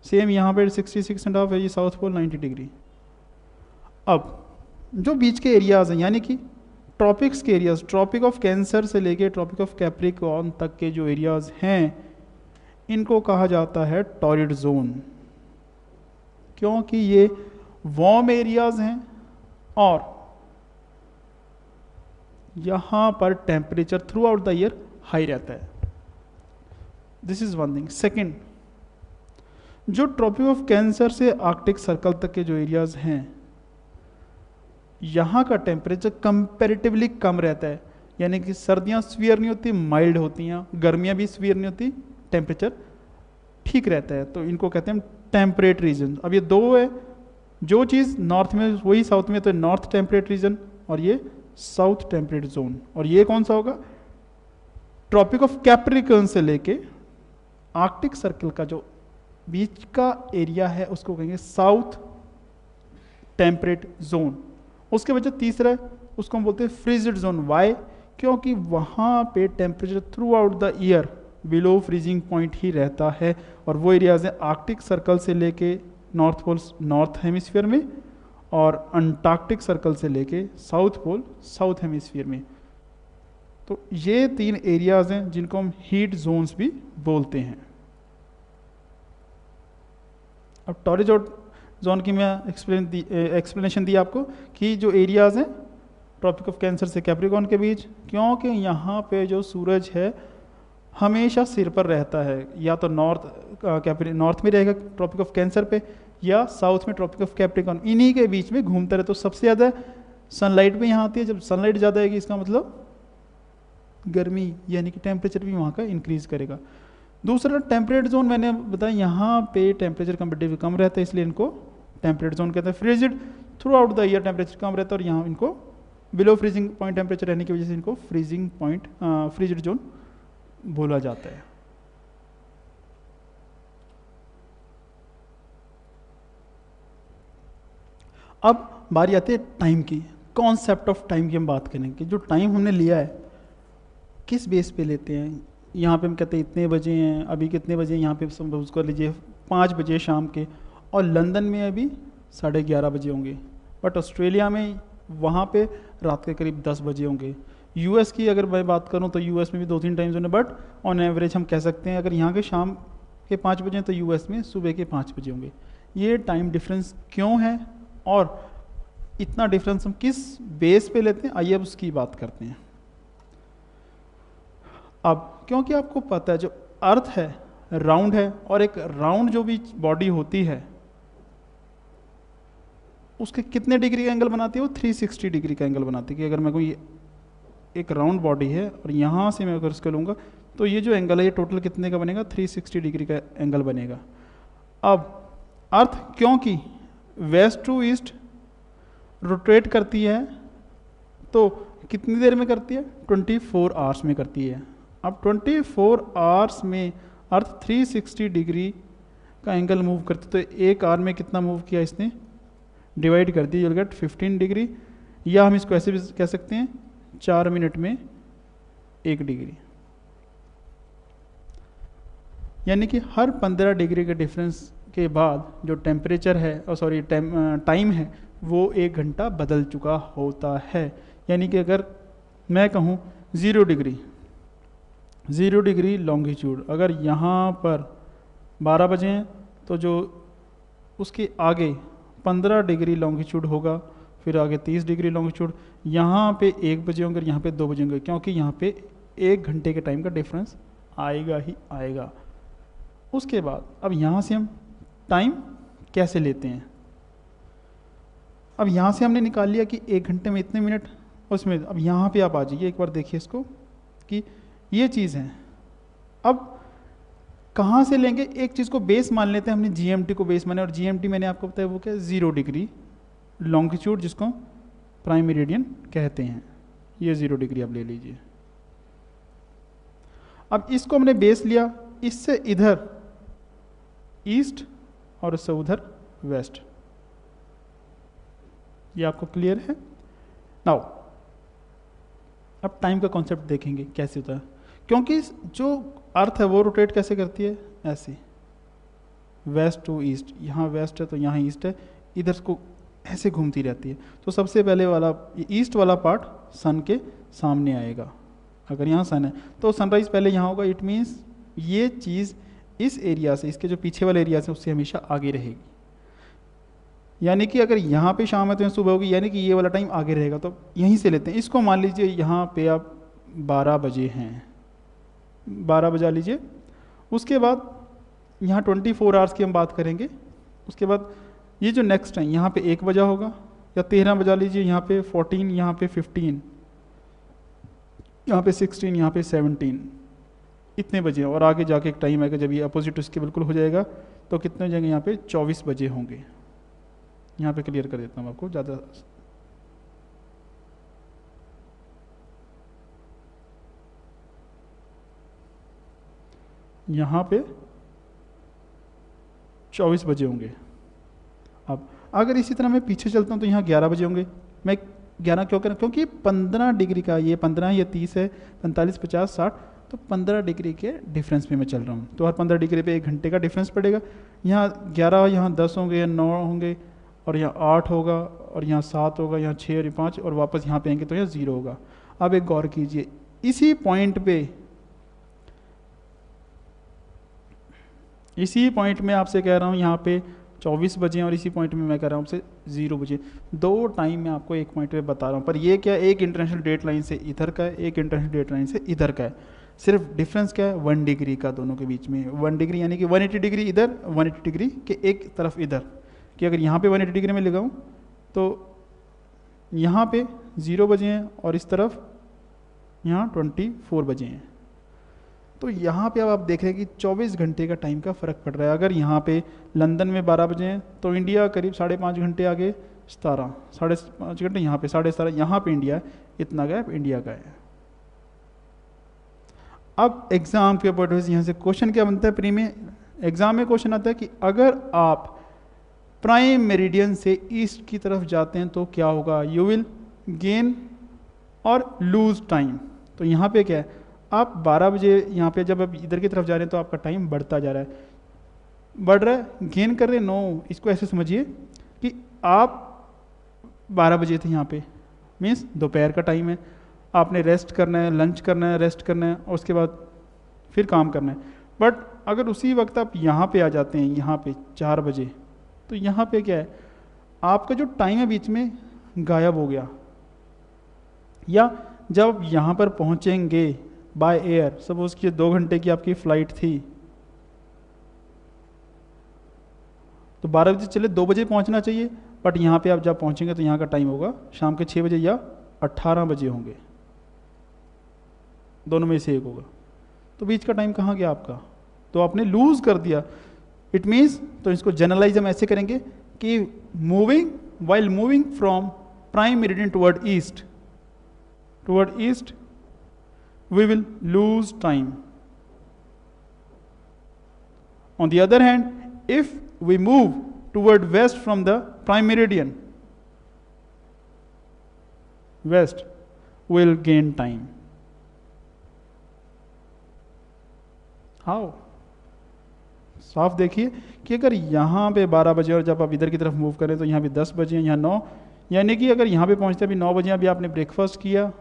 सेम यहाँ पे 66.5 है, ये साउथ पोल 90 डिग्री। अब जो बीच के एरियाज हैं यानी कि ट्रॉपिक्स के एरियाज, ट्रॉपिक ऑफ कैंसर से लेके ट्रॉपिक ऑफ कैप्रिकॉर्न तक के जो एरियाज हैं, इनको कहा जाता है टॉरिड जोन, क्योंकि ये वार्म एरियाज हैं और यहाँ पर temperature throughout the year high रहता है। This is one thing. Second, जो ट्रॉपिक ऑफ कैंसर से आर्कटिक सर्कल तक के जो एरियाज हैं, यहाँ का टेम्परेचर कंपैरेटिवली कम रहता है, यानी कि सर्दियाँ स्वीयर नहीं होती, माइल्ड होती हैं, गर्मियाँ भी स्वीयर नहीं होती, टेम्परेचर ठीक रहता है। तो इनको कहते हैं टेम्परेट रीजन। अब ये दो है, जो चीज़ नॉर्थ में वही साउथ में, तो नॉर्थ टेम्परेट रीजन और ये साउथ टेम्परेट जोन। और ये कौन सा होगा? ट्रॉपिक ऑफ कैप्रिकॉर्न से लेके आर्कटिक सर्कल का जो बीच का एरिया है उसको कहेंगे साउथ टेम्परेट जोन। उसके वजह तीसरा है, उसको हम बोलते हैं फ्रीजिड जोन। वाई? क्योंकि वहाँ पे temperature throughout the year below freezing point ही रहता है, और वो एरियाज हैं आर्कटिक सर्कल से लेके नॉर्थ पोल नॉर्थ हेमिस्फीयर में, और अंटार्कटिक सर्कल से लेके साउथ पोल साउथ हेमिस्फीयर में। तो ये 3 एरियाज हैं जिनको हम हीट जोन्स भी बोलते हैं। अब टॉरिड जोन की मैं एक्सप्लेनेशन दी आपको कि जो एरियाज़ हैं ट्रॉपिक ऑफ कैंसर से कैप्रिकॉर्न के बीच, क्योंकि यहाँ पे जो सूरज है हमेशा सिर पर रहता है, या तो नॉर्थ में रहेगा ट्रॉपिक ऑफ कैंसर पे, या साउथ में ट्रॉपिक ऑफ कैप्रिकॉर्न, इन्हीं के बीच में घूमता रहे। तो सबसे ज़्यादा सनलाइट भी यहाँ आती है। जब सनलाइट ज़्यादा आएगी इसका मतलब गर्मी, यानी कि टेम्परेचर भी वहाँ का इंक्रीज़ करेगा। दूसरा टेम्परेट जोन, मैंने बताया यहाँ पे टेम्परेचर कंपेरेटिवली कम रहता है, इसलिए इनको टेम्परेट जोन कहते हैं। Frigid throughout the year temperature कम रहता है, और यहाँ इनको बिलो फ्रीजिंग पॉइंट टेम्परेचर रहने की वजह से इनको फ्रिजिड जोन बोला जाता है। अब बारी आती है टाइम की। कॉन्सेप्ट ऑफ टाइम की हम बात करेंगे। जो टाइम हमने लिया है किस बेस पे लेते हैं। यहाँ पे हम कहते हैं इतने बजे हैं, अभी कितने बजे, यहाँ पे सपोज कर लीजिए 5 बजे शाम के, और लंदन में अभी 11:30 बजे होंगे, बट ऑस्ट्रेलिया में वहाँ पे रात के करीब 10 बजे होंगे। यूएस की अगर मैं बात करूँ तो यूएस में भी 2-3 टाइम जोन है, बट ऑन एवरेज हम कह सकते हैं अगर यहाँ के शाम के 5 बजे हैं तो यूएस में सुबह के 5 बजे होंगे। ये टाइम डिफरेंस क्यों है और इतना डिफरेंस हम किस बेस पे लेते हैं, आइए अब उसकी बात करते हैं। अब क्योंकि आपको पता है जो अर्थ है राउंड है, और एक राउंड जो भी बॉडी होती है उसके कितने डिग्री का एंगल बनाती है, वो 360 डिग्री का एंगल बनाती है। कि अगर मैं कोई एक राउंड बॉडी है और यहाँ से मैं अगर उसको लूँगा तो ये जो एंगल है ये टोटल कितने का बनेगा, 360 डिग्री का एंगल बनेगा। अब अर्थ क्योंकि वेस्ट टू ईस्ट रोटेट करती है, तो कितनी देर में करती है, 24 आवर्स में करती है। अब 24 आवर्स में अर्थ 360 डिग्री का एंगल मूव करती, तो एक आवर में कितना मूव किया इसने, डिवाइड कर दी, you'll get 15 डिग्री, या हम इसको ऐसे भी कह सकते हैं 4 मिनट में 1 डिग्री। यानी कि हर 15 डिग्री के डिफरेंस के बाद जो टेम्परेचर है टाइम है वो 1 घंटा बदल चुका होता है। यानी कि अगर मैं कहूँ 0 डिग्री लॉन्गिट्यूड, अगर यहाँ पर 12 बजे हैं तो जो उसके आगे 15 डिग्री लॉन्गिट्यूड होगा, फिर आगे 30 डिग्री लॉन्गिट्यूड, यहाँ पे 1 बजे होंगे, यहाँ पे 2 बजे होंगे, क्योंकि यहाँ पे 1 घंटे के टाइम का डिफरेंस आएगा ही आएगा। उसके बाद अब यहाँ से हम टाइम कैसे लेते हैं। अब यहाँ से हमने निकाल लिया कि 1 घंटे में इतने मिनट, उसमें अब यहाँ पे आप आ जाइए, एक बार देखिए इसको कि ये चीज़ है। अब कहाँ से लेंगे, एक चीज़ को बेस मान लेते हैं, हमने जीएमटी को बेस माने, और जीएमटी मैंने आपको बताया वो क्या, 0 डिग्री लॉन्गिट्यूड, जिसको प्राइम मेरिडियन कहते हैं। ये 0 डिग्री आप ले लीजिए। अब इसको हमने बेस लिया, इससे इधर ईस्ट और इससे उधर वेस्ट। ये आपको क्लियर है। नाउ अब टाइम का कॉन्सेप्ट देखेंगे कैसे होता है, क्योंकि जो अर्थ है वो रोटेट कैसे करती है, ऐसे वेस्ट टू ईस्ट, यहाँ वेस्ट है तो यहाँ ईस्ट है, इधर को ऐसे घूमती रहती है। तो सबसे पहले वाला ईस्ट वाला पार्ट सन के सामने आएगा। अगर यहाँ सन है तो सनराइज पहले यहाँ होगा, इट मीन्स ये चीज़ इस एरिया से, इसके जो पीछे वाले एरिया से उससे हमेशा आगे रहेगी। यानी कि अगर यहाँ पे शाम है तो यहाँ सुबह होगी, यानी कि ये वाला टाइम आगे रहेगा। तो यहीं से लेते हैं इसको, मान लीजिए यहाँ पे आप 12 बजे हैं, 12 बजा लीजिए। उसके बाद यहाँ 24 आवर्स की हम बात करेंगे। उसके बाद ये जो नेक्स्ट है यहाँ पे 1 बजा होगा, या 13 बजा लीजिए, यहाँ पे 14, यहाँ पे 15, यहाँ पे 16, यहाँ पे 17, इतने बजे। और आगे जाके एक टाइम आएगा जब ये अपोजिट उसके बिल्कुल हो जाएगा, तो कितने हो जाएंगे, यहाँ पे 24 बजे होंगे। यहाँ पे क्लियर कर देता हूँ आपको ज़्यादा। यहाँ पे 24 बजे होंगे। अब अगर इसी तरह मैं पीछे चलता हूँ तो यहाँ 11 बजे होंगे। मैं 11 क्यों करें, क्योंकि 15 डिग्री का, ये 15 है, ये 30 है, 45, 50, 60, तो 15 डिग्री के डिफरेंस में मैं चल रहा हूँ। तो हर 15 डिग्री पे 1 घंटे का डिफरेंस पड़ेगा। यहाँ 11, यहाँ 10 होंगे, या 9 होंगे, और यहाँ 8 होगा, और यहाँ 7 होगा, यहाँ 6 और 5, और वापस यहाँ पे आएंगे तो यहाँ 0 होगा। अब एक गौर कीजिए, इसी पॉइंट में आपसे कह रहा हूँ यहाँ पे 24 बजे हैं और इसी पॉइंट में मैं कह रहा हूँ आपसे 0 बजे। दो टाइम मैं आपको एक पॉइंट पे बता रहा हूँ, पर ये क्या, एक इंटरनेशनल डेट लाइन से इधर का है, एक इंटरनेशनल डेट लाइन से इधर का है। सिर्फ डिफरेंस क्या है, 1 डिग्री का दोनों के बीच में। 1 डिग्री यानी कि 180 डिग्री इधर, 180 डिग्री के एक तरफ इधर। कि अगर यहाँ पे 180 डिग्री में लगाऊँ तो यहाँ पे 0 बजे हैं और इस तरफ यहाँ 24 बजे हैं। तो यहाँ पे अब आप देख रहे हैं कि 24 घंटे का टाइम का फ़र्क पड़ रहा है। अगर यहाँ पे लंदन में 12 बजे हैं तो इंडिया करीब 5.5 घंटे आगे, 17, 5.5 घंटे यहाँ पे, 17.5 यहाँ पे इंडिया है, इतना गैप इंडिया का है। अब एग्ज़ाम के पॉइंट से यहाँ से क्वेश्चन क्या बनता है, प्री में एग्ज़ाम में क्वेश्चन आता है कि अगर आप प्राइम मेरिडियन से ईस्ट की तरफ जाते हैं तो क्या होगा, यू विल गेन और लूज टाइम। तो यहाँ पे क्या है, आप 12 बजे यहाँ पे जब आप इधर की तरफ जा रहे हैं तो आपका टाइम बढ़ता जा रहा है, बढ़ रहा है, गेन कर रहे हैं। नो, इसको ऐसे समझिए कि आप 12 बजे थे यहाँ पे, मीन्स दोपहर का टाइम है, आपने रेस्ट करना है, लंच करना है, रेस्ट करना है और उसके बाद फिर काम करना है। बट अगर उसी वक्त आप यहाँ पे आ जाते हैं, यहाँ पे 4 बजे, तो यहाँ पे क्या है, आपका जो टाइम है बीच में गायब हो गया। या जब यहाँ पर पहुँचेंगे बाय एयर, सपोज कि 2 घंटे की आपकी फ़्लाइट थी, तो 12 बजे चले 2 बजे पहुँचना चाहिए, बट यहाँ पे आप जब पहुँचेंगे तो यहाँ का टाइम होगा शाम के 6 बजे या 18 बजे होंगे, दोनों में से एक होगा। तो बीच का टाइम कहाँ गया आपका, तो आपने लूज़ कर दिया। इट मीन्स, तो इसको जनरलाइज हम ऐसे करेंगे कि while moving from prime meridian toward east we will lose time. On the other hand, if we move toward west from the prime meridian, west, will gain time. How? साफ देखिए कि अगर यहाँ पे 12 बजे और जब आप इधर की तरफ मूव करें तो यहाँ पे 10 बजे, यहाँ 9, यानी कि अगर यहाँ पे पहुँचते अभी 9 बजे, अभी आपने ब्रेकफास्ट किया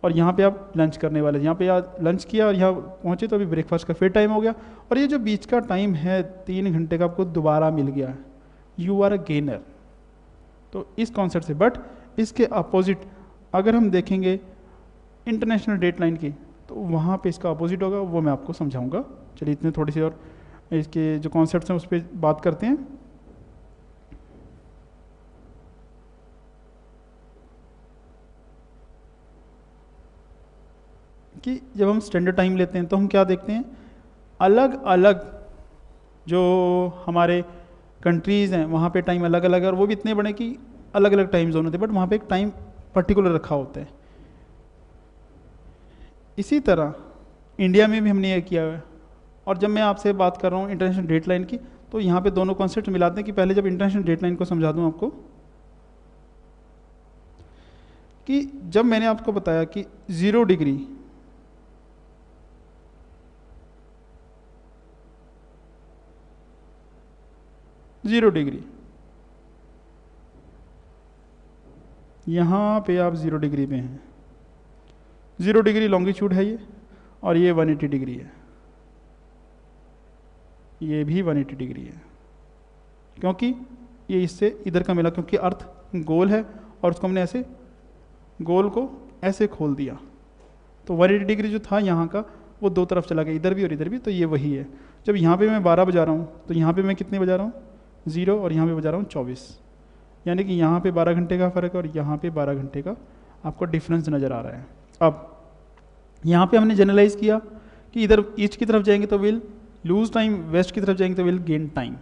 और यहाँ पे आप लंच करने वाले, यहाँ पे आप लंच किया और यहाँ पहुँचे तो अभी ब्रेकफास्ट का फिर टाइम हो गया, और ये जो बीच का टाइम है 3 घंटे का आपको दोबारा मिल गया, यू आर अ गेनर। तो इस कॉन्सेप्ट से, बट इसके अपोजिट अगर हम देखेंगे इंटरनेशनल डेट लाइन की, तो वहाँ पे इसका अपोजिट होगा, वो मैं आपको समझाऊंगा। चलिए इतने थोड़ी सी और इसके जो कॉन्सेप्ट्स हैं उस पर बात करते हैं। कि जब हम स्टैंडर्ड टाइम लेते हैं तो हम क्या देखते हैं, अलग अलग जो हमारे कंट्रीज़ हैं वहाँ पे टाइम अलग अलग है, और वो भी इतने बड़े कि अलग अलग टाइम जोन होते हैं, बट वहाँ पे एक टाइम पर्टिकुलर रखा होता है। इसी तरह इंडिया में भी हमने ये किया है। और जब मैं आपसे बात कर रहा हूँ इंटरनेशनल डेट लाइन की, तो यहाँ पे दोनों कॉन्सेप्ट मिलाते हैं कि पहले जब इंटरनेशनल डेट लाइन को समझा दूँ आपको, कि जब मैंने आपको बताया कि 0 डिग्री यहाँ पे आप 0 डिग्री पे हैं, 0 डिग्री लॉन्गिट्यूड है ये, और ये 180 डिग्री है, ये भी 180 डिग्री है, क्योंकि ये इससे इधर का मिला, क्योंकि अर्थ गोल है और उसको हमने ऐसे गोल को ऐसे खोल दिया, तो 180 डिग्री जो था यहाँ का वो दो तरफ चला गया, इधर भी और इधर भी, तो ये वही है। जब यहाँ पे मैं 12 बजा रहा हूँ तो यहाँ पे मैं कितने बजा रहा हूँ, 0, और यहाँ पे बजा रहा हूँ 24, यानी कि यहाँ पे 12 घंटे का फ़र्क है और यहाँ पे 12 घंटे का आपको डिफरेंस नज़र आ रहा है। अब यहाँ पे हमने जनरलाइज किया कि इधर ईस्ट की तरफ जाएंगे तो विल लूज टाइम, वेस्ट की तरफ जाएंगे तो विल गेन टाइम।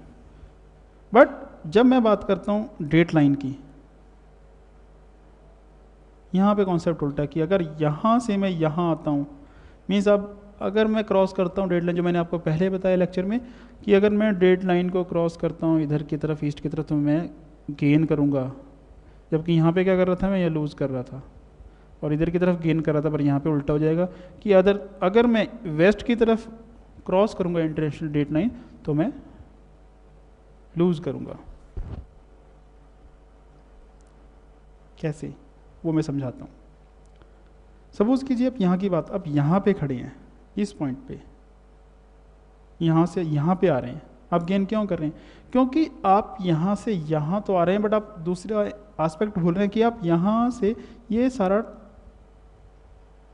बट जब मैं बात करता हूँ डेट लाइन की, यहाँ पे कॉन्सेप्ट उल्टा कि अगर यहाँ से मैं यहाँ आता हूँ, मीन्स अब अगर मैं क्रॉस करता हूँ डेट लाइन, जो मैंने आपको पहले बताया लेक्चर में कि अगर मैं डेट लाइन को क्रॉस करता हूँ इधर की तरफ ईस्ट की तरफ, तो मैं गेन करूँगा, जबकि यहाँ पे क्या कर रहा था मैं, ये लूज़ कर रहा था, और इधर की तरफ गेन कर रहा था। पर यहाँ पे उल्टा हो जाएगा कि अगर मैं वेस्ट की तरफ क्रॉस करूँगा इंटरनेशनल डेट लाइन तो मैं लूज़ करूँगा। कैसे, वो मैं समझाता हूँ। सपोज कीजिए आप यहाँ की बात, आप यहाँ पे खड़े हैं इस पॉइंट पे, यहाँ से यहाँ पे आ रहे हैं, आप गेन क्यों कर रहे हैं? क्योंकि आप यहाँ से यहाँ तो आ रहे हैं, बट आप दूसरा एस्पेक्ट भूल रहे हैं कि आप यहाँ से ये सारा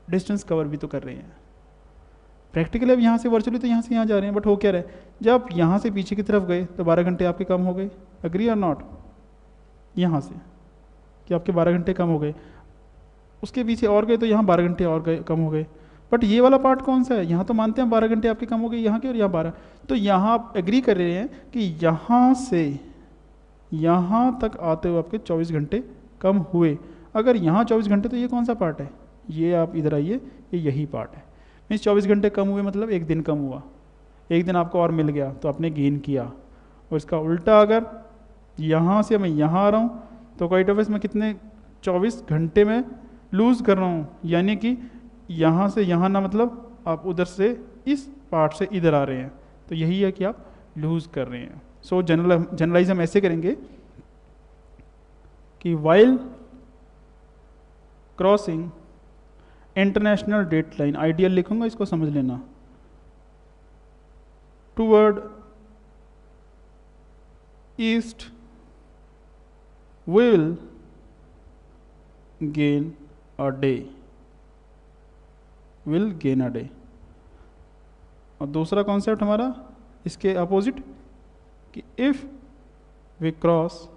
डिस्टेंस कवर भी तो कर रहे हैं। प्रैक्टिकली अब यहाँ से वर्चुअली तो यहाँ से यहाँ जा रहे हैं, बट हो क्या रहा है, जब आप यहाँ से पीछे की तरफ गए तो 12 घंटे आपके कम हो गए। अग्री और नॉट? यहाँ से कि आपके 12 घंटे कम हो गए, उसके पीछे और गए तो यहाँ 12 घंटे और गए, कम हो गए। बट ये वाला पार्ट कौन सा है? यहाँ तो मानते हैं 12 घंटे आपके कम हो गए यहाँ के, और यहाँ 12। तो यहाँ आप एग्री कर रहे हैं कि यहाँ से यहाँ तक आते हुए आपके 24 घंटे कम हुए। अगर यहाँ 24 घंटे, तो ये कौन सा पार्ट है? ये आप इधर आइए, ये यही पार्ट है। मीन्स 24 घंटे कम हुए मतलब एक दिन कम हुआ, एक दिन आपको और मिल गया तो आपने गेन किया। और इसका उल्टा, अगर यहाँ से मैं यहाँ आ रहा हूँ तो क्वाइट ऑफिस में कितने 24 घंटे में लूज़ कर रहा हूँ, यानी कि यहाँ से यहाँ ना, मतलब आप उधर से इस पार्ट से इधर आ रहे हैं, तो यही है कि आप लूज़ कर रहे हैं। सो जनरलाइज हम ऐसे करेंगे कि while crossing international date line, ideal लिखूंगा, इसको समझ लेना, toward east will gain a day, will gain a day. और दूसरा कॉन्सेप्ट हमारा इसके अपोजिट कि if we cross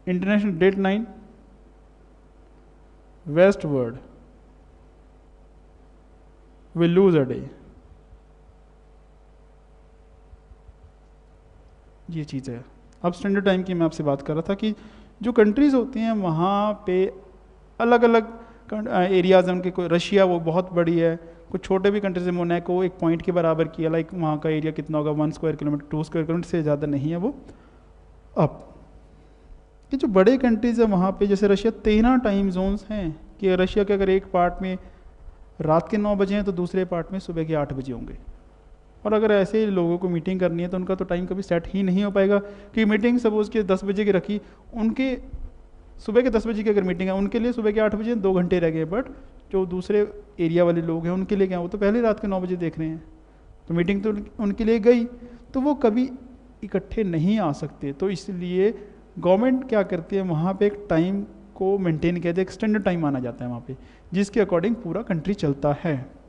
international date line westward will lose a day. ये चीज़ है। अब स्टैंडर्ड टाइम की मैं आपसे बात कर रहा था कि जो कंट्रीज़ होती हैं वहाँ पे अलग अलग एरियाज़ हैं उनके। कोई रशिया वो बहुत बड़ी है, कुछ छोटे भी कंट्रीज है, मोनाको एक पॉइंट के बराबर किया, लाइक वहाँ का एरिया कितना होगा 1 स्क्वायर किलोमीटर 2 स्क्वायर किलोमीटर से ज़्यादा नहीं है वो। अब ये जो बड़े कंट्रीज़ है वहाँ पे जैसे रशिया 13 टाइम जोन्स हैं कि रशिया के अगर एक पार्ट में रात के 9 बजे हैं तो दूसरे पार्ट में सुबह के 8 बजे होंगे। और अगर ऐसे लोगों को मीटिंग करनी है तो उनका तो टाइम कभी सेट ही नहीं हो पाएगा कि मीटिंग सपोज के 10 बजे की रखी, उनके सुबह के 10 बजे की अगर मीटिंग है उनके लिए सुबह के 8 बजे 2 घंटे रह गए, बट जो दूसरे एरिया वाले लोग हैं उनके लिए क्या, वो तो पहले रात के 9 बजे देख रहे हैं, तो मीटिंग तो उनके लिए गई, तो वो कभी इकट्ठे नहीं आ सकते। तो इसलिए गवर्नमेंट क्या करती है, वहाँ पे एक टाइम को मेंटेन किया जाए, एक स्टैंडर्ड टाइम माना जाता है वहाँ पे, जिसके अकॉर्डिंग पूरा कंट्री चलता है।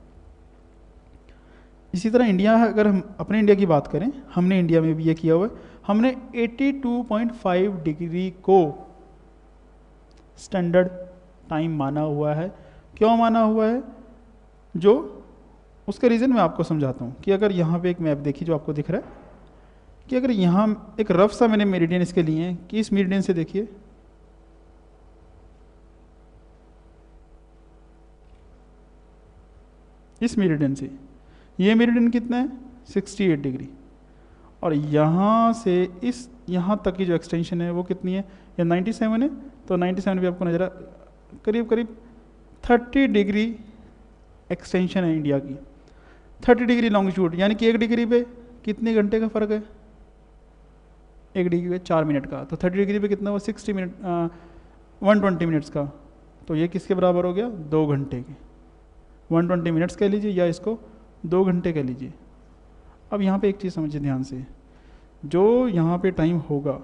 इसी तरह इंडिया, अगर हम अपने इंडिया की बात करें, हमने इंडिया में भी ये किया हुआ है, हमने 82.5 डिग्री को स्टैंडर्ड टाइम माना हुआ है। क्यों माना हुआ है? जो उसका रीज़न मैं आपको समझाता हूँ कि अगर यहाँ पे एक मैप देखिए जो आपको दिख रहा है, कि अगर यहाँ एक रफ सा मैंने मेरिडियन इसके लिए हैं कि इस मेरिडियन से देखिए, इस मेरिडियन से ये मेरिडियन कितना है 68 डिग्री, और यहाँ से इस यहाँ तक की जो एक्सटेंशन है वो कितनी है, या 97 है, तो 97 भी आपको नजर करीब करीब 30 डिग्री एक्सटेंशन है इंडिया की, 30 डिग्री लॉन्गिट्यूड, यानी कि 1 डिग्री पे कितने घंटे का फ़र्क है, 1 डिग्री पे 4 मिनट का, तो 30 डिग्री पे कितना हुआ 60 मिनट 120 मिनट्स का, तो ये किसके बराबर हो गया 2 घंटे के। 120 मिनट्स कह लीजिए या इसको 2 घंटे कह लीजिए। अब यहाँ पे एक चीज़ समझिए ध्यान से, जो यहाँ पे टाइम होगा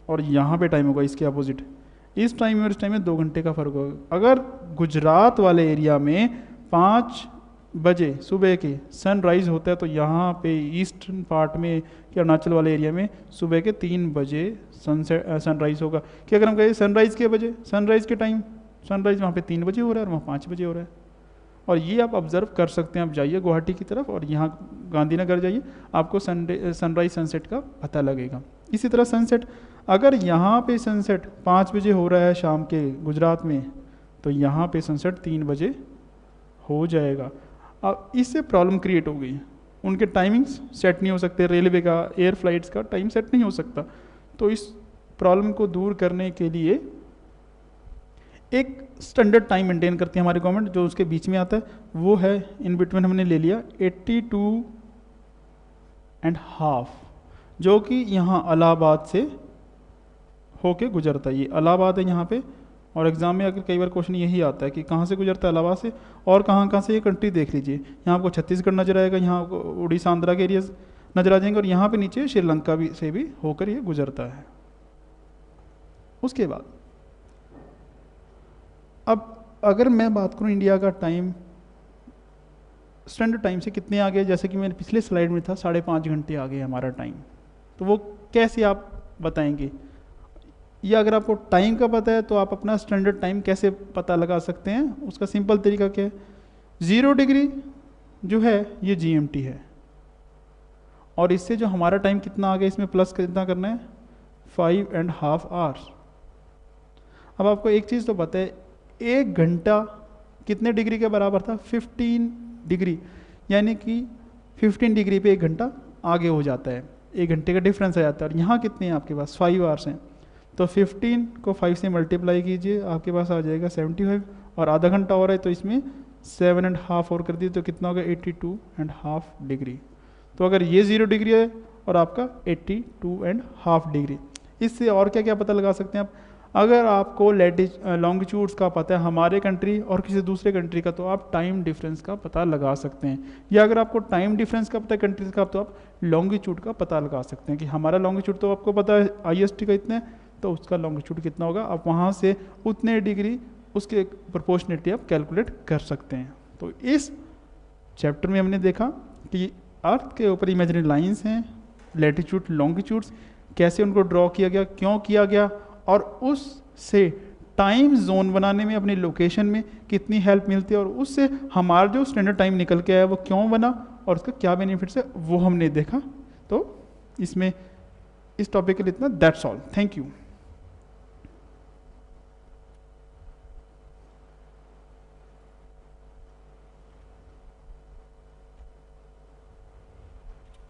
और यहाँ पे टाइम होगा इसके अपोजिट, इस टाइम में और इस टाइम में 2 घंटे का फ़र्क होगा। अगर गुजरात वाले एरिया में 5 बजे सुबह के सनराइज़ होता है, तो यहाँ पे ईस्टर्न पार्ट में कि अरुणाचल वाले एरिया में सुबह के 3 बजे सनराइज़ होगा। कि अगर हम कहें सनराइज़ के बजे, सनराइज़ के टाइम, सनराइज़ वहाँ पे 3 बजे हो रहा है और वहाँ 5 बजे हो रहा है। और ये आप ऑब्ज़र्व कर सकते हैं, आप जाइए गुवाहाटी की तरफ और यहाँ गांधीनगर जाइए, आपको सनराइज सनसेट का पता लगेगा। इसी तरह सनसेट, अगर यहाँ पे सनसेट 5 बजे हो रहा है शाम के गुजरात में, तो यहाँ पे सनसेट 3 बजे हो जाएगा। अब इससे प्रॉब्लम क्रिएट हो गई, उनके टाइमिंग्स सेट नहीं हो सकते, रेलवे का, एयर फ्लाइट्स का टाइम सेट नहीं हो सकता। तो इस प्रॉब्लम को दूर करने के लिए एक स्टैंडर्ड टाइम मेंटेन करती है हमारी गवर्नमेंट, जो उसके बीच में आता है वो है, इन बिटवीन हमने ले लिया 82.5, जो कि यहाँ इलाहाबाद से होके गुजरता है। ये इलाहाबाद है यहाँ पे, और एग्जाम में अगर कई बार क्वेश्चन यही आता है कि कहाँ से गुजरता है इलाहाबाद से, और कहाँ कहाँ से ये कंट्री देख लीजिए, यहाँ आपको छत्तीसगढ़ नजर आएगा, यहाँ आपको उड़ीसा आंध्रा के एरियाज नजर आ जाएंगे, और यहाँ पे नीचे श्रीलंका भी से भी होकर ये गुजरता है। उसके बाद अब अगर मैं बात करूँ इंडिया का टाइम, स्टैंडर्ड टाइम से कितने आगे, जैसे कि मैंने पिछले स्लाइड में था 5.5 घंटे आगे हमारा टाइम, तो वो कैसे आप बताएंगे, या अगर आपको टाइम का पता है तो आप अपना स्टैंडर्ड टाइम कैसे पता लगा सकते हैं? उसका सिंपल तरीका क्या है, 0 डिग्री जो है ये GMT है, और इससे जो हमारा टाइम कितना आ गया इसमें प्लस कितना करना है, 5.5 आवर्स। अब आपको एक चीज़ तो पता है, 1 घंटा कितने डिग्री के बराबर था, 15 डिग्री, यानी कि 15 डिग्री पे 1 घंटा आगे हो जाता है, 1 घंटे का डिफरेंस आ जाता है। और यहाँ कितने हैं आपके पास, 5 आवर्स हैं, तो 15 को 5 से मल्टीप्लाई कीजिए, आपके पास आ जाएगा 75, और आधा घंटा और है तो इसमें 7.5 और कर दिए तो कितना होगा 82.5 डिग्री। तो अगर ये 0 डिग्री है और आपका 82.5 डिग्री, इससे और क्या क्या पता लगा सकते हैं आप? अगर आपको लॉन्गिट्यूड्स का पता है हमारे कंट्री और किसी दूसरे कंट्री का, तो आप टाइम डिफरेंस का पता लगा सकते हैं, या अगर आपको टाइम डिफरेंस का पता है कंट्रीज का, तो आप लॉन्गिट्यूड का पता लगा सकते हैं कि हमारा लॉन्गिट्यूड तो आपको पता है IST का इतना है, तो उसका लॉन्गिट्यूड कितना होगा, आप वहाँ से उतने डिग्री उसके प्रोपोर्शनेटली आप कैलकुलेट कर सकते हैं। तो इस चैप्टर में हमने देखा कि अर्थ के ऊपर इमेजिनरी लाइंस हैं, लैटिट्यूड लॉन्गिट्यूड्स, कैसे उनको ड्रॉ किया गया, क्यों किया गया, और उससे टाइम जोन बनाने में अपनी लोकेशन में कितनी हेल्प मिलती है, और उससे हमारा जो स्टैंडर्ड टाइम निकल के आया वो क्यों बना और उसका क्या बेनिफिट्स है वो हमने देखा। तो इसमें इस टॉपिक के लिए इतना, दैट्स ऑल, थैंक यू।